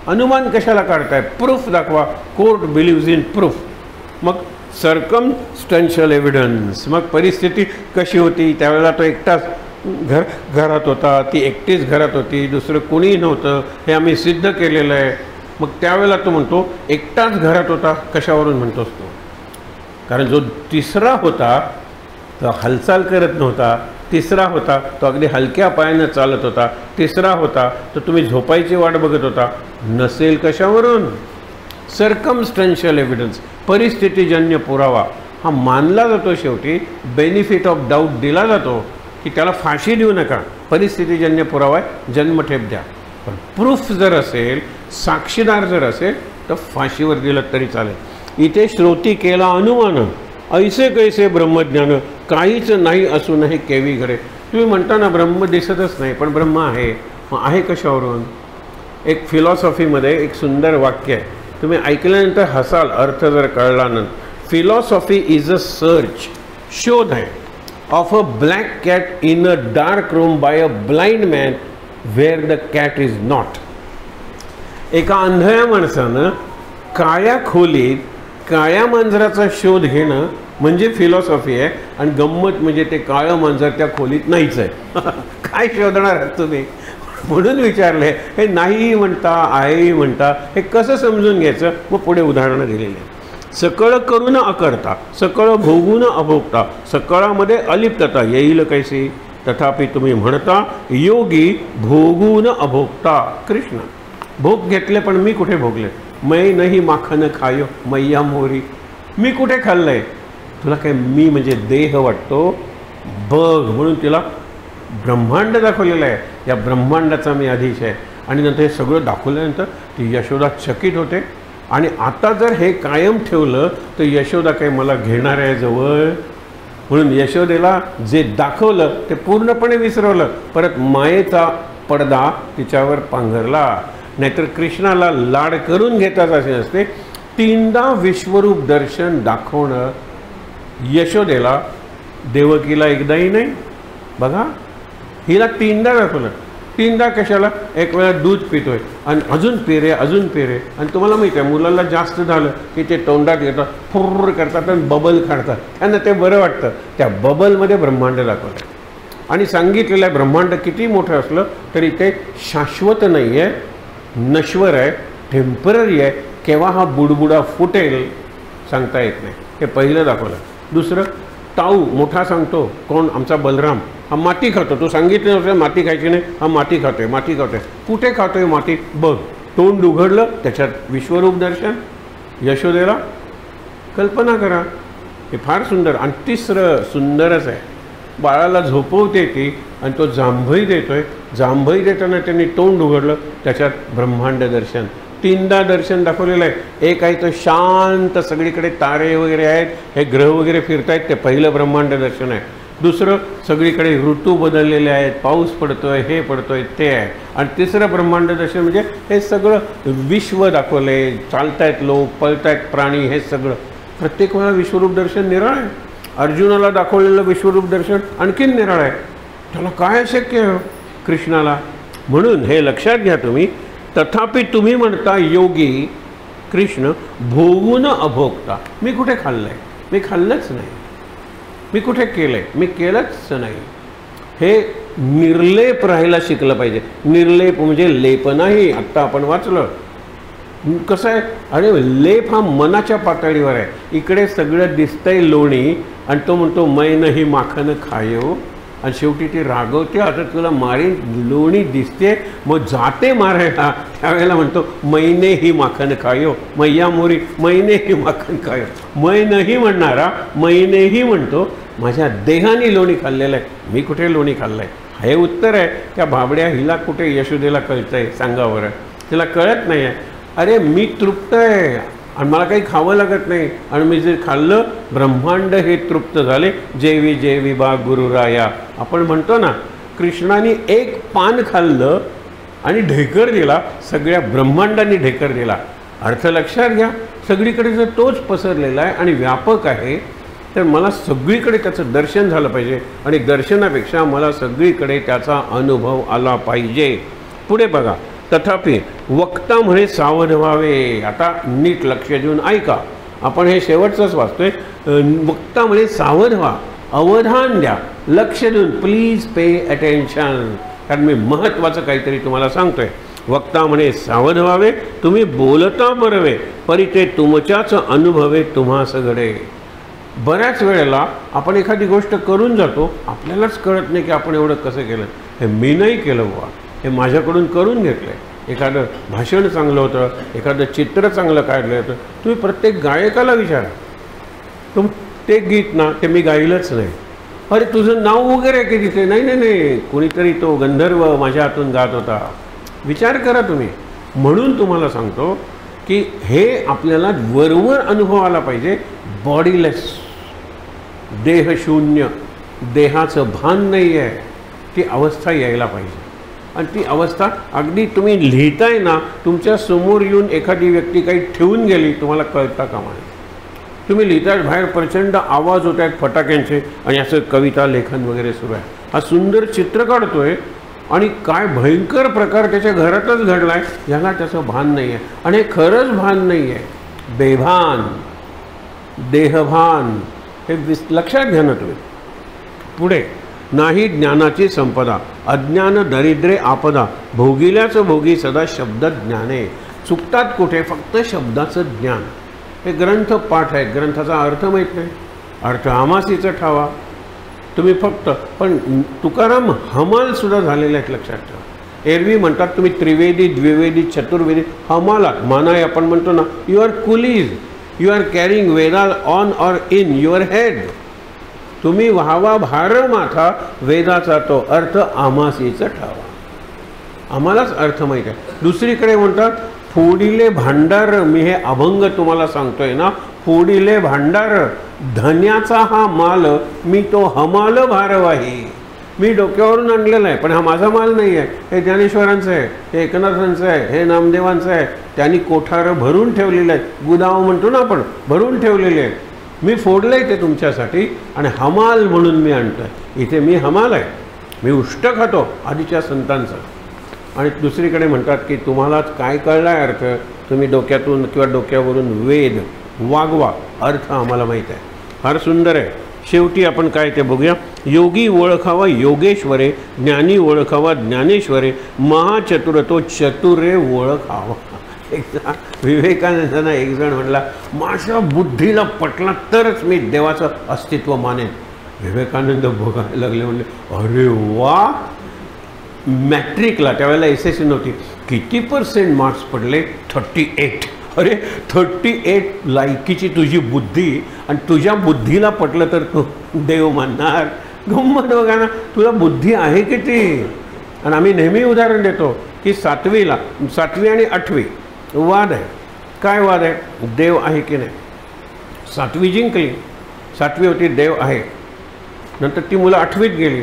अनुमान कशाला काढताय? प्रूफ दाखवा. Court बिलीव्ज in proof. मग सर्कमस्टन्शियल एव्हिडन्स. मग परिस्थिती कशी होती? त्यावेळेला तो एकटाच घरात होता, ती एकटीच घरात होती, दुसरं कोणीही नव्हतं, हे आम्ही सिद्ध केलेलं आहे. मग त्यावेळेला तो म्हणतो एकटाच घरात होता. कशावरून म्हणतोस तो? कारण जो 3रा होता तो हालचाल करत नव्हता. 3रा होता तो अगदी हलक्या पायानं चालत होता. 3रा होता तर तुम्ही झोपायची वाट बघत होता. नसेल कशावरून? सर्कमस्टन्शियल एव्हिडन्स, परिस्थितीजन्य पुरावा हा मानला जातो. शेवटी बेनिफिट ऑफ डाऊट दिला जातो की त्याला फाशी देऊ नका, परिस्थितीजन्य पुरावा आहे, जन्मठेप द्या. पण प्रूफ जर असेल, साक्षीदार जर असेल तर फाशीवर दिलं तरी चालेल. इथे श्रोती केला अनुमान, ऐसे कैसे ब्रह्मज्ञान, काहीच नाही असूनही केवी घडे. तुम्ही म्हणता ना ब्रह्म दिसतच नाही, पण ब्रह्म आहे. मग आहे कशावरून? एक फिलॉसॉफीमध्ये एक सुंदर वाक्य आहे, तुम्ही ऐकल्यानंतर हसाल अर्थ जर कळला ना. फिलॉसॉफी इज अ सर्च, शोध आहे, of a black cat in a dark room by a blind man where the cat is not. एका अंधळ्या माणसानं काळ्या खोलीत काळ्या मांजराचा शोध घेणं म्हणजे फिलॉसॉफी आहे. आणि गंमत म्हणजे ते काळं मांजर त्या खोलीत नाहीच आहे. काय शोधणार आहात तुम्ही? म्हणून विचारले. हे नाही म्हणता, आहे म्हणता, हे कसं समजून घ्यायचं? मग पुढे उदाहरणं दिलेली आहेत. सकळ करून अकर्ता, सकळ भोगून अभोगता, सकळामध्ये अलिप्तता येईल कैसी, तथापि तुम्ही म्हणता योगी भोगून अभोगता. कृष्ण भोग घेतले पण मी कुठे भोगले? मै नाही माखन खायो मैया मोरी. मी कुठे खाल्लंय? तुला काय मी म्हणजे देह वाटतो? बघ. म्हणून तिला ब्रह्मांड दाखवलेलं आहे. या ब्रह्मांडाचा मी अधीश आहे. आणि नंतर हे सगळं दाखवल्यानंतर ती यशोदा चकित होते. आणि आता जर हे कायम ठेवलं तर यशोदा काय मला घेणार आहे जवळ? म्हणून यशोदेला जे दाखवलं ते पूर्णपणे विसरवलं. परत मायेचा पडदा तिच्यावर पांघरला. नाहीतर कृष्णाला लाड करून घेतात असे नसते. 3दा विश्वरूप दर्शन दाखवणं यशोदेला, देवकीला एकदाही नाही. बघा हिला 3दा दाखवलं. 3दा कशाला? एक वेळा दूध पितोय आणि अजून पिरे अजून पिरे. आणि तुम्हाला माहिती आहे मुलाला जास्त झालं की ते तोंडात घेतात, फुर्र करतात आणि बबल काढतात. त्यांना ते बरं वाटतं. त्या बबलमध्ये ब्रह्मांड दाखवलं आणि सांगितलेलं आहे ब्रह्मांड किती मोठं असलं तरी ते शाश्वत नाही आहे, नश्वर आहे, टेम्पररी आहे. केव्हा हा बुडबुडा फुटेल सांगता येत नाही. हे पहिलं दाखवलं. दुसरं, ताऊ मोठा सांगतो कोण? आमचा बलराम. हा माती खातो. तो सांगितलं नव्हतं माती खायची नाही, हा माती खातोय, माती खातोय. कुठे खातोय माती? बघ. तोंड उघडलं त्याच्यात विश्वरूप दर्शन. यशोदेला कल्पना करा. हे फार सुंदर. आणि तिसरं सुंदरच आहे, बाळाला झोपवते ती आणि तो जांभई देतोय. जांभई देताना त्यांनी तोंड उघडलं त्याच्यात ब्रह्मांड दर्शन. 3दा दर्शन दाखवलेलं आहे. एक आहे तर शांत, सगळीकडे तारे वगैरे आहेत, हे ग्रह वगैरे फिरतायत, ते पहिलं ब्रह्मांड दर्शन आहे. दुसरं, सगळीकडे ऋतू बदललेले आहेत, पाऊस पडतोय, हे पडतोय, ते आहे. आणि तिसरं ब्रह्मांड दर्शन म्हणजे हे सगळं विश्व दाखवले. चालतायत लोक, पळतायत प्राणी, हे सगळं. प्रत्येक वेळा विश्वरूप दर्शन निराळ आहे. अर्जुनाला दाखवलेलं विश्वरूप दर्शन आणखीन निराळ आहे. त्याला काय शक्य आहे कृष्णाला? म्हणून हे लक्षात घ्या तुम्ही. तथापि तुम्ही म्हणता योगी कृष्ण भोगून अभोगता. मी कुठे खाल्लंय? मी खाल्लंच नाही. मी कुठे केलंय? मी केलंच नाही. हे निर्लेप राहायला शिकलं पाहिजे. निर्लेप म्हणजे लेप नाही. आत्ता आपण वाचलं. कसं आहे? अरे लेप हा मनाच्या पातळीवर आहे. इकडे सगळं दिसतंय लोणी आणि तो म्हणतो मै नाही माखन खायो. आणि शेवटी ती रागवते, आता तुला मारीन, लोणी दिसते, मग जाते मारायला. त्यावेळेला म्हणतो मैने ही माखन खायो. मैया मोरी मैने ही माखन खायो. मै नाही म्हणणारा मैनेही म्हणतो माझ्या देहाने लोणी खाल्लेलं आहे, मी कुठे लोणी खाल्लं आहे. हे उत्तर आहे. त्या भाबड्या हिला कुठे यशोदेला कळतं आहे? सांगा बरं. तिला कळत नाही आहे. अरे मी तृप्त आहे आणि मला काही खावं लागत नाही. आणि मी जे खाल्लं ब्रह्मांड हे तृप्त झाले. जेवी जेवी बा गुरुराया. आपण म्हणतो ना, कृष्णाने एक पान खाल्लं आणि ढेकर दिला, सगळ्या ब्रह्मांडाने ढेकर दिला. अर्थ लक्षात घ्या. सगळीकडे जर तोच पसरलेला आहे आणि व्यापक आहे तर मला सगळीकडे त्याचं दर्शन झालं पाहिजे. आणि दर्शनापेक्षा मला सगळीकडे त्याचा अनुभव आला पाहिजे. पुढे बघा. तथापि वक्ता म्हणे सावध व्हावे. आता नीट लक्ष देऊन ऐका. आपण हे शेवटचंच वाचतोय. वक्ता म्हणे सावध व्हा, अवधान द्या, लक्ष देऊन. Please pay attention. कारण मी महत्त्वाचं काहीतरी तुम्हाला सांगतोय. वक्ता म्हणे सावध व्हावे, तुम्ही बोलता बरवे, परी ते तुमच्याच अनुभवे तुम्हास घडे. बऱ्याच वेळेला आपण एखादी गोष्ट करून जातो, आपल्यालाच कळत नाही की आपण एवढं कसं केलं. हे मी नाही केलं बुवा, हे माझ्याकडून करून घेतलं आहे. एखादं भाषण चांगलं होतं, एखादं चित्र चांगलं काढलं होतं. तुम्ही प्रत्येक गायकाला विचारा, ते गीत ना ते मी गायलंच नाही. अरे तुझं नाव वगैरे की तिथे? नाही नाही नाही, कोणीतरी तो गंधर्व माझ्या हातून गात होता. विचार करा तुम्ही. म्हणून तुम्हाला सांगतो की हे आपल्याला वरवर अनुभव आला पाहिजे. बॉडीलेस, देहशून्य, देहाचं भान नाही आहे, ती अवस्था यायला पाहिजे. आणि ती अवस्था अगदी तुम्ही लिहिताय ना, तुमच्या समोर येऊन एखादी व्यक्ती काही ठेवून गेली, तुम्हाला कळता कामा नये. तुम्ही लिहिताय, बाहेर प्रचंड आवाज होत आहेत फटाक्यांचे आणि असं कविता लेखन वगैरे सुरू आहे. हा सुंदर चित्र काढतोय आणि काय भयंकर प्रकार त्याच्या घरातच घडला आहे, याला त्याचं भान नाही आहे. आणि हे खरंच भान नाही आहे, बेभान, देहभान. हे लक्षात घ्या ना तुम्ही. पुढे, नाही ज्ञानाची संपदा, अज्ञान दरिद्रे आपदा, भोगिल्याचं भोगी सदा शब्द ज्ञाने. चुकतात कुठे? फक्त शब्दाचं ज्ञान. हे ग्रंथ पाठ आहे, ग्रंथाचा अर्थ माहीत नाही. अर्थ आमासीचं ठावा तुम्ही फक्त. पण तुकाराम हमालसुद्धा झालेले आहेत, लक्षात ठेवा. एरवी म्हणतात तुम्ही त्रिवेदी, द्विवेदी, चतुर्वेदी. हमालात मानाय आपण म्हणतो ना, you are coolies, you are carrying Veda on or in your head. तुम्ही व्हावा भार माथा, वेदाचा तो अर्थ आमासीचं ठावा. आम्हालाच अर्थ माहीत आहे. दुसरीकडे म्हणतात फोडिले भांडार. मी हे अभंग तुम्हाला सांगतोय ना, फोडिले भांडार, धन्याचा हा माल, मी तो हमाल भारवाही. मी डोक्यावरून आणलेला आहे, पण हा माझा माल नाही आहे. हे ज्ञानेश्वरांचं आहे, हे एकनाथांचं आहे, हे नामदेवांचं आहे. त्यांनी कोठारं भरून ठेवलेलं आहे. गुदाव म्हणतो ना आपण, भरून ठेवलेले आहे. मी फोडलं आहे ते तुमच्यासाठी आणि हमाल म्हणून मी आणतो आहे. इथे मी हमाल आहे. मी उष्ट खातो आधीच्या संतांचं. आणि दुसरीकडे म्हणतात की तुम्हाला काय कळला आहे अर्थ, तुम्ही डोक्यातून किंवा डोक्यावरून वेद वागवा, अर्थ आम्हाला माहीत आहे. फार सुंदर आहे. शेवटी आपण काय ते बघूया. योगी ओळखावा योगेश्वरे, ज्ञानी ओळखावा ज्ञानेश्वरे, महाचतुर तो चतुरे ओळखावा. एकदा विवेकानंदांना एक जण म्हणला, माझ्या बुद्धीला पटला तरच मी देवाचं अस्तित्व मानेन. विवेकानंद बघायला लागले, म्हणले अरे वा. मॅट्रिकला त्यावेळेला SSC नव्हती, किती % मार्क्स पडले? 38. अरे 38 लायकीची तुझी बुद्धी, आणि तुझ्या बुद्धीला पटलं तर तू देव मानणार. गंमत बघा ना, तुला बुद्धी आहे किती. आणि आम्ही नेहमी उदाहरण देतो की 7वी आणि 8वी वाद आहे. काय वाद आहे? देव आहे की नाही. 7वी जिंकली, 7वी होती देव आहे. नंतर ती मुलं 8वीत गेली,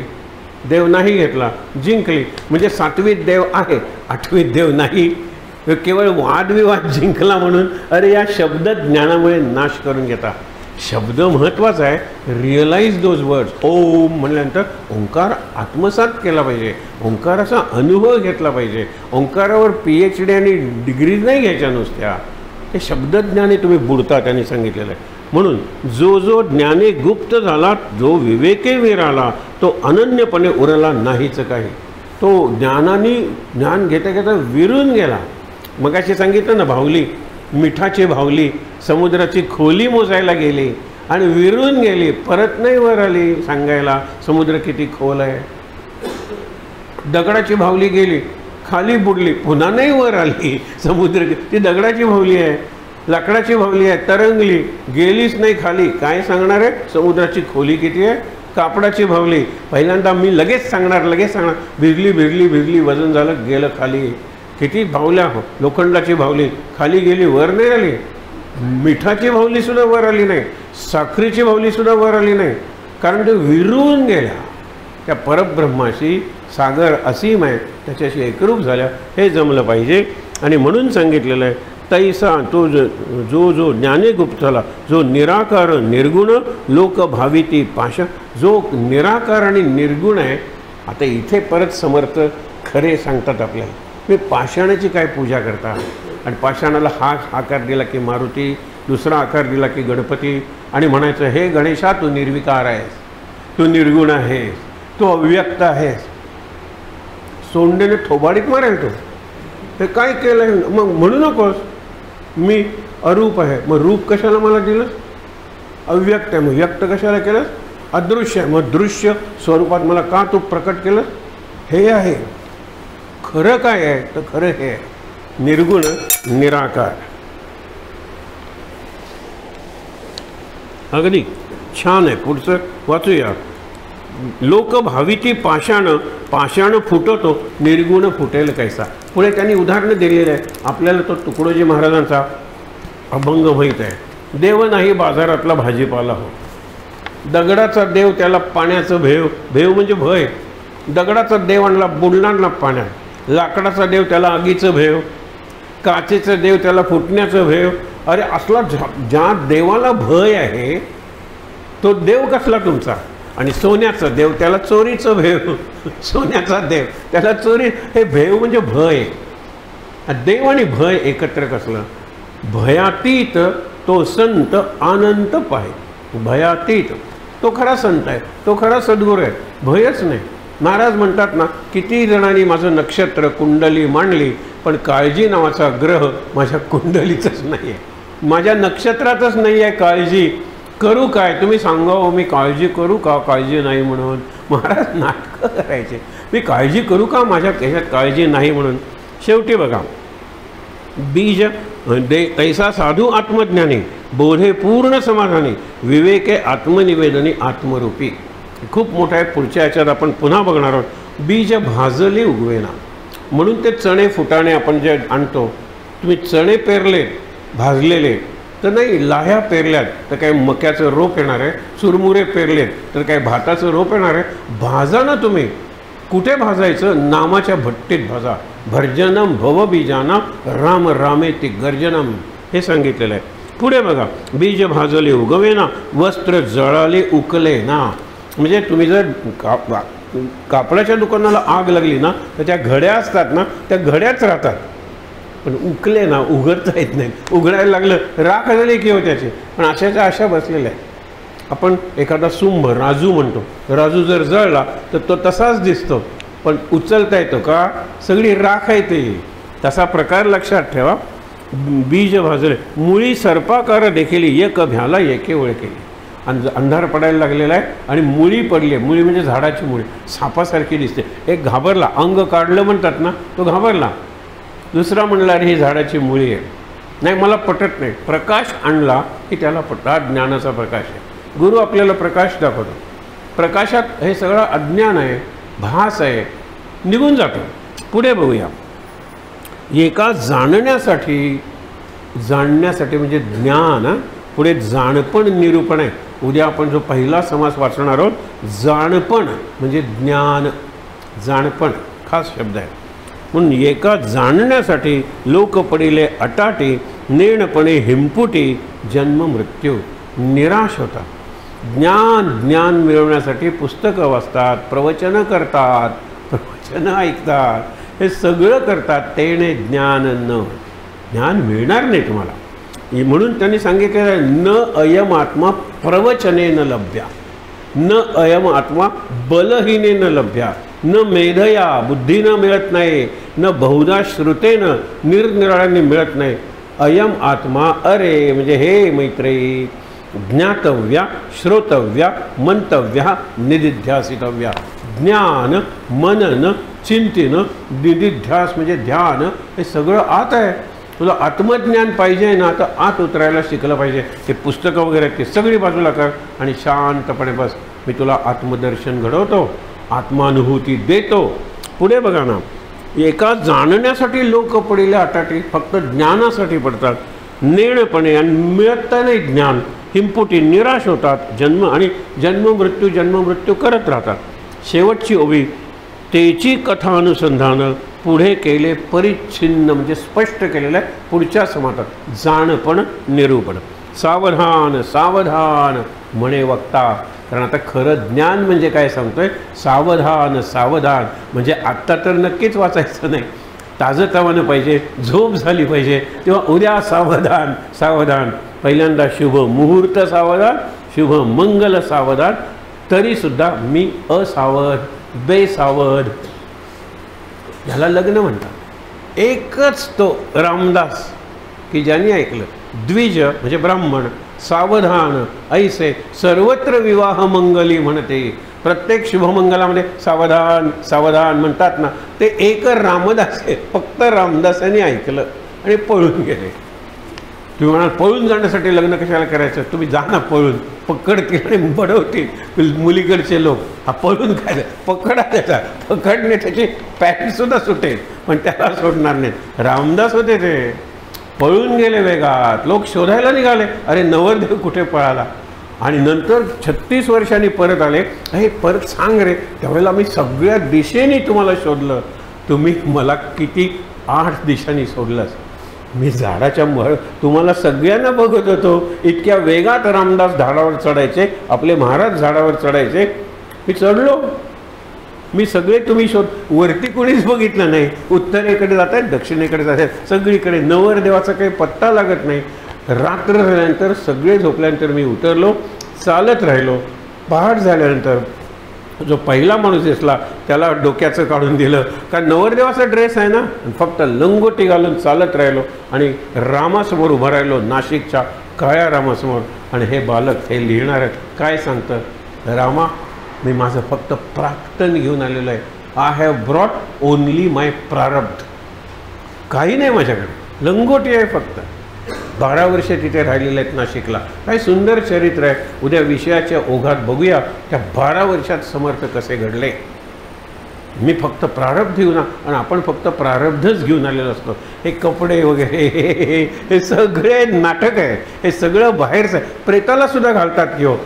देव नाही घेतला, जिंकली. म्हणजे 7वीत देव आहे, 8वीत देव नाही. केवळ वादविवाद जिंकला म्हणून अरे या शब्द ज्ञानामुळे नाश करून घेता. शब्द महत्त्वाचा आहे. Realise those words. ओम म्हणल्यानंतर ओंकार आत्मसात केला पाहिजे, ओंकाराचा अनुभव घेतला पाहिजे. ओंकारावर PhD आणि डिग्रीज नाही घ्यायच्या नुसत्या. ते शब्दज्ञाने तुम्ही बुडता, त्यांनी सांगितलेलं आहे. म्हणून जो जो ज्ञाने गुप्त झाला, जो विवेके विराला, तो अनन्यपणे उरला नाहीच काही. तो ज्ञानाने ज्ञान घेता घेता विरून गेला. मगाशी सांगितलं ना, भावली, मिठाची भावली समुद्राची खोली मोजायला गेली आणि विरून गेली, परत नाही वर आली सांगायला समुद्र किती खोल आहे. दगडाची भावली गेली, खाली बुडली, पुन्हा नाही वर आली समुद्र. ती दगडाची भावली आहे, लाकडाची भावली आहे, तरंगली, गेलीच नाही खाली. काय सांगणार आहे समुद्राची खोली किती आहे? कापडाची भावली, पहिल्यांदा मी लगेच सांगणार, भिजली, वजन झालं, गेलं खाली. किती भावल्या, लोखंडाची भावली खाली गेली, वर नाही आली. मिठाची भावलीसुद्धा वर आली नाही, साखरेची भावलीसुद्धा वर आली नाही, कारण ते विरून गेल्या. त्या परब्रह्माशी सागर असीम आहे, त्याच्याशी एकरूप झाल्या. हे जमलं पाहिजे. आणि म्हणून सांगितलेलं आहे, तैसा तो जो ज्ञाने गुप्त झाला, जो निराकार निर्गुण लोक भाविती पाषाण. जो निराकार आणि निर्गुण आहे. आता इथे परत समर्थ खरे सांगतात आपल्याला, मी पाषाणाची काय पूजा करता. आणि पाषाणाला हा आकार दिला की मारुती, दुसरा आकार दिला की गणपती, आणि म्हणायचं हे गणेशा तू निर्विकार आहेस, तू निर्गुण आहेस, तू अव्यक्त आहेस. सोंडेने थोबाडीत मारेल तो. हे काय केलं? मग म्हणू नकोस मी अरूप आहे. मग रूप कशाला मला दिलं? अव्यक्त आहे. मग व्यक्त कशाला केलं? अदृश्य आहे. मग दृश्य स्वरूपात मला का तू प्रकट केलं? हे आहे. खरं काय आहे? तर खरं हे आहे, निर्गुण निराकार. अगदी छान आहे. पुढचं वाचूया. लोक भाविती पाषाण, पाषाण फुटतो, निर्गुण फुटेल कैसा. पुढे त्यांनी उदाहरणं दिलेलं आहे. आपल्याला तो तुकडोजी महाराजांचा अभंग माहीत आहे. देव नाही बाजारातला भाजीपाला हो. दगडाचा देव त्याला पाण्याचं भेव, भेव म्हणजे भय. दगडाचा देव आणला बुडणार ना पाण्यात. लाकडाचा देव त्याला आगीचं भेव, काचेचं देव त्याला फुटण्याचं भेव. अरे असला ज्या देवाला भय आहे तो देव कसला तुमचा? आणि सोन्याचा देव त्याला चोरीचं भेव, सोन्याचा देव त्याला चोरी. हे भेव म्हणजे भय. देव आणि भय एकत्र कसलं? भयातीत तो संत अनंत पाय. भयातीत तो खरा संत आहे, तो खरा सद्गुरू आहे. भयच नाही. महाराज म्हणतात ना, किती जणांनी माझं नक्षत्र कुंडली मांडली, पण काळजी नावाचा ग्रह माझ्या कुंडलीतच नाही आहे, माझ्या नक्षत्रातच नाही आहे. काळजी करू काय? तुम्ही सांगा, मी काळजी करू का? काळजी नाही म्हणून. महाराज नाटकं करायचे, मी काळजी करू का? माझ्या त्याच्यात काळजी नाही म्हणून. शेवटी बघा, बीज तैसा साधू आत्मज्ञानी, बोधे पूर्ण समाधानी, विवेके आत्मनिवेदनी आत्मरूपी. खूप मोठा आहे. पुढच्या याच्यात आपण पुन्हा बघणार आहोत. बीज भाजले उगवेना, म्हणून ते चणे फुटाणे आपण जे आणतो. तुम्ही चणे पेरले भाजलेले तर नाही, लाह्या पेरल्यात तर काय मक्याचं रोप येणार आहे, चुरमुरे पेरलेत तर काय भाताचं रोप येणार आहे. भाजा ना तुम्ही. कुठे भाजायचं? नामाच्या भट्टीत भाजा. भर्जनम भवबीजाना राम रामेति गर्जनम, हे सांगितलेलं आहे. पुढे बघा, बीज भाजले उगवेना, वस्त्र जळाले उकले ना. म्हणजे तुम्ही जर कापडाच्या दुकानाला आग लागली ना तर त्या घड्या असतात ना त्या घड्याच राहतात, पण उकले ना उघडता येत नाही. उघडायला लागलं राख झाली की हो त्याची. पण अशाच्या अशा बसलेल्या आहे. आपण एखादा सुंभ राजू म्हणतो, राजू जर जळला तर तो तसाच दिसतो, पण उचलता येतो का? सगळी राख आहे ते. तसा प्रकार लक्षात ठेवा. बीज भाजले मुळी सर्पाकार देखील एक भ्याला एके ओळ केली. अंधार पडायला लागलेला आहे आणि मुळी पडली. मुळी म्हणजे झाडाची मुळी सापासारखी दिसते. एक घाबरला, अंग काढलं म्हणतात ना, तो घाबरला. दुसरा म्हणला अरे ही झाडाची मुळी आहे. नाही मला पटत नाही. प्रकाश आणला की त्याला पटला. ज्ञानाचा प्रकाश आहे. गुरु आपल्याला प्रकाश दाखवतो. प्रकाशात हे सगळं अज्ञान आहे, भास आहे, निघून जातो. पुढे बघूया. एका जाणण्यासाठी म्हणजे ज्ञान, पुढे जाणपण निरूपण आहे. उद्या आपण जो पहिला समास वाचणार आहोत, जाणपण म्हणजे ज्ञान. जाणपण खास शब्द आहे. म्हणून एका जाणण्यासाठी लोक पडिले अटाटी, नेणपणे हिमपुटी, जन्म मृत्यू निराश होतात. ज्ञान मिळवण्यासाठी पुस्तकं वाचतात, प्रवचनं करतात, प्रवचनं ऐकतात, हे सगळं करतात. तेने ज्ञान न, ज्ञान मिळणार नाही तुम्हाला. म्हणून त्यांनी सांगितलेलं न अयम आत्मा प्रवचने न लभ्या, न अयम आत्मा बलहीने न लभ्या, न मेधया बुद्धीनं मिळत नाही, न बहुधा श्रुतेनं निरनिराळ्यांनी मिळत नाही. अयम आत्मा अरे म्हणजे हे मैत्रेयी ज्ञातव्या, श्रोतव्या, मंतव्या, निदिध्यासितव्या. ज्ञान, मनन, चिंतन, निदिध्यास म्हणजे ध्यान, हे सगळं आत आहे. तुला आत्मज्ञान पाहिजे ना तर आत उतरायला शिकलं पाहिजे. ते पुस्तकं वगैरे ते सगळी बाजूला कर आणि शांतपणे बस. मी तुला आत्मदर्शन घडवतो, आत्मानुभूती देतो. पुढे बघा ना. एका जाणण्यासाठी लोक पडिले अटाटी, फक्त ज्ञानासाठी पडतात. नेणपणे आणि मिळत नाही ज्ञान, हिमपुटी निराश होतात. जन्म मृत्यू करत राहतात. शेवटची ओवी तेची कथा अनुसंधान पुढे केले परिच्छिन्न म्हणजे स्पष्ट केलेलं आहे पुढच्या समासात. जाणपण निरूपण. सावधान सावधान म्हणे वक्ता. कारण आता खरं ज्ञान म्हणजे काय सांगतोय, सावधान सावधान म्हणजे आत्ता तर नक्कीच वाचायचं नाही, ताजंतवानं पाहिजे, झोप झाली पाहिजे, तेव्हा उद्या सावधान सावधान. पहिल्यांदा शुभ मुहूर्त सावधान, शुभ मंगल सावधान. तरीसुद्धा मी असावध, बेसावध, ह्याला लग्न म्हणतात. एकच तो रामदास की ज्यांनी ऐकलं. द्विज म्हणजे ब्राह्मण, सावधान ऐसे सर्वत्र विवाह मंगली म्हणते. प्रत्येक शुभमंगलामध्ये सावधान सावधान म्हणतात ना, ते एक रामदास आहे. फक्त रामदासांनी ऐकलं आणि पळून गेले. तुम्ही म्हणाल पळून जाण्यासाठी लग्न कशाला करायचं, तुम्ही जा ना पळून, पकडतील आणि बडवतील मुलीकडचे लोक. हा पळून काय पकडा, त्याचा पकडणे त्याची पॅन्टसुद्धा सुटेल पण त्याला सोडणार नाही. रामदास होते ते, पळून गेले वेगात. लोक शोधायला निघाले, अरे नवरदेव कुठे पळाला. आणि नंतर 36 वर्षांनी परत आले. हे परत सांग रे, त्यावेळेला मी सगळ्या दिशेने तुम्हाला शोधलं, तुम्ही मला किती 8 दिशांनी सोडलंस. मी झाडाच्या तुम्हाला सगळ्यांना बघत होतो. इतक्या वेगात रामदास झाडावर चढायचे, आपले महाराज झाडावर चढायचे. मी चढलो, मी सगळे तुम्ही शोध. वरती कोणीच बघितलं नाही. उत्तरेकडे जात आहेत, दक्षिणेकडे जात आहेत, सगळीकडे नवरदेवाचा काही पत्ता लागत नाही. रात्र झाल्यानंतर सगळे झोपल्यानंतर मी उतरलो, चालत राहिलो. पहाट झाल्यानंतर जो पहिला माणूस दिसला त्याला डोक्याचं काढून दिलं, कारण नवरदेवाचा ड्रेस आहे ना. फक्त लंगोटी घालून चालत राहिलो आणि रामासमोर उभं राहिलो, नाशिकच्या काळ्या रामासमोर. आणि हे बालक हे लिहिणार आहेत, काय सांगतं, रामा मी माझं फक्त प्राक्तन घेऊन आलेलं आहे. आय हॅव ब्रॉट ओनली माय प्रारब्ध. काही नाही माझ्याकडे, लंगोटी आहे फक्त. 12 वर्ष तिथे राहिलेले आहेत नाशिकला. काय सुंदर चरित्र आहे. उद्या विषयाच्या ओघात बघूया त्या 12 वर्षात समर्थ कसे घडले. मी फक्त प्रारब्ध घेऊन, आणि आपण फक्त प्रारब्धच घेऊन आलेलो असतो. हे कपडे वगैरे हे सगळे नाटक आहे. हे सगळं बाहेरचं आहे. प्रेताला सुद्धा घालतात की हो.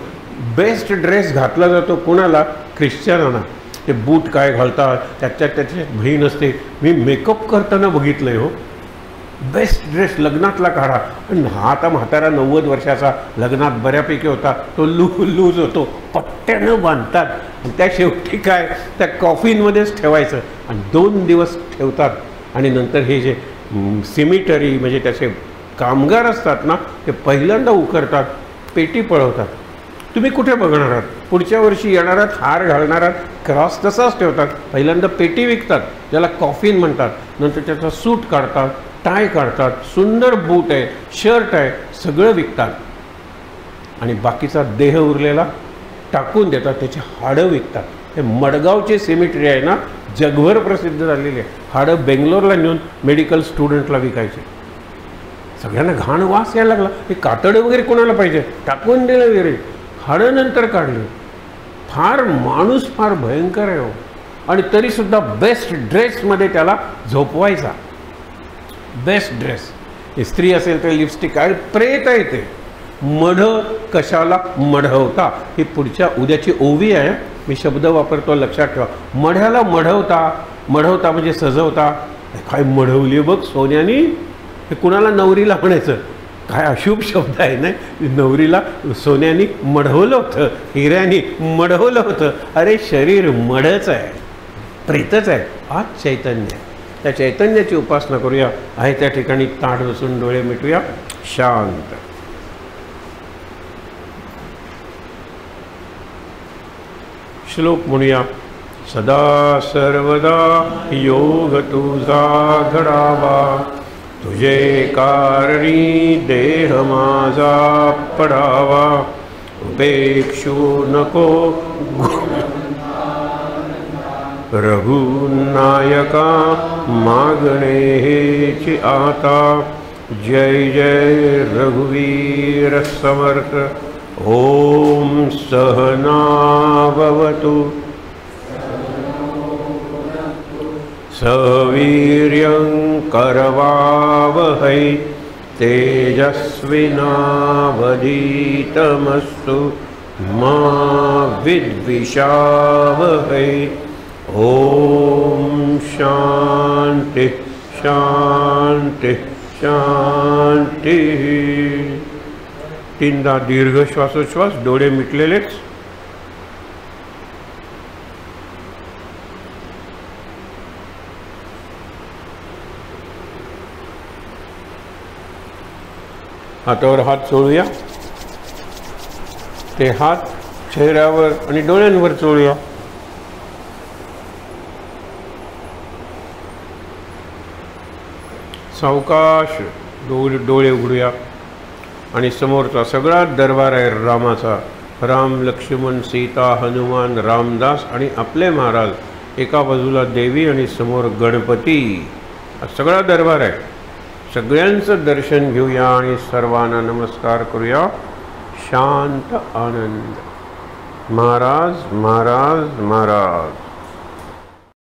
बेस्ट ड्रेस घातला जातो कोणाला, ख्रिश्चनांना. ते बूट काय घालतात, त्याची बहीण असते. मी मेकअप करताना बघितलं आहे हो. बेस्ट ड्रेस लग्नातला काढा. पण हा आता म्हातारा 90 वर्षाचा लग्नात बऱ्यापैकी होता, तो लूज होतो, पट्ट्यानं बांधतात आणि त्या शेवटी काय त्या कॉफिनमध्येच ठेवायचं आणि 2 दिवस ठेवतात. आणि नंतर हे जे सिमिटरी म्हणजे त्याचे कामगार असतात ना, ते पहिल्यांदा उकरतात, पेटी पळवतात. तुम्ही कुठे बघणार आहात? पुढच्या वर्षी येणारात हार घालणारात क्रॉस तसाच ठेवतात. पहिल्यांदा पेटी विकतात, ज्याला कॉफिन म्हणतात. नंतर त्याचा सूट काढतात, टाय काढतात, सुंदर बूट आहे, शर्ट आहे, सगळं विकतात. आणि बाकीचा देह उरलेला टाकून देतात, त्याची हाडं विकतात. हे मडगावचे सेमिटरी आहे ना, जगभर प्रसिद्ध झालेले. हाडं बेंगलोरला नेऊन मेडिकल स्टुडंटला विकायचे. सगळ्यांना घाण वास यायला लागला. हे कातडं वगैरे कोणाला पाहिजे, टाकून दिलं वगैरे. हाडं नंतर काढलं. फार माणूस फार भयंकर आहे हो. आणि तरीसुद्धा बेस्ट ड्रेसमध्ये त्याला झोपवायचा. Best dress. स्त्री असेल तर लिपस्टिक आहे, प्रेत आहे ते. मढ कशाला मढवता, ही पुढच्या उद्याची ओवी आहे. मी शब्द वापरतो, लक्षात ठेवा. मढ्याला मढवता, मढवता म्हणजे सजवता. काय मढवली बघ सोन्यानी, हे कुणाला नवरीला म्हणायचं, काय अशुभ शब्द आहे नाही. नवरीला सोन्यानी मढवलं होतं, हिऱ्यानी मढवलं होतं. अरे शरीर मढच आहे, प्रेतच आहे. आज चैतन्य आहे. त्या चैतन्याची उपासना करूया. आहे त्या ठिकाणी ताठ बसून डोळे मिटूया. शांत. श्लोक म्हणूया. सदा सर्वदा योग तुझा घडावा, तुझे कारणी देह माझा पडावा. उपेक्षू नको रघुनायका मागणे हेची आता. जय जय रघुवीर समर्थ. ओम सहना भवतु सवीर्यं करवावहै तेजस्विनावधीतमस्तु मा विद्विषावहै. ओम शांति शांति शांति. 3दा दीर्घ श्वासोच्छ्वास, डोळे मिटलेलेच. हातावर हात चोळूया. ते हात चेहऱ्यावर आणि डोळ्यांवर चोळूया. सावकाश डोळे उघडूया. आणि समोरचा सगळा दरबार आहे रामाचा. राम, लक्ष्मण, सीता, हनुमान, रामदास आणि आपले महाराज. एका बाजूला देवी आणि समोर गणपती. हा सगळा दरबार आहे. सगळ्यांचं दर्शन घेऊया आणि सर्वांना नमस्कार करूया. शांत आनंद. महाराज महाराज महाराज.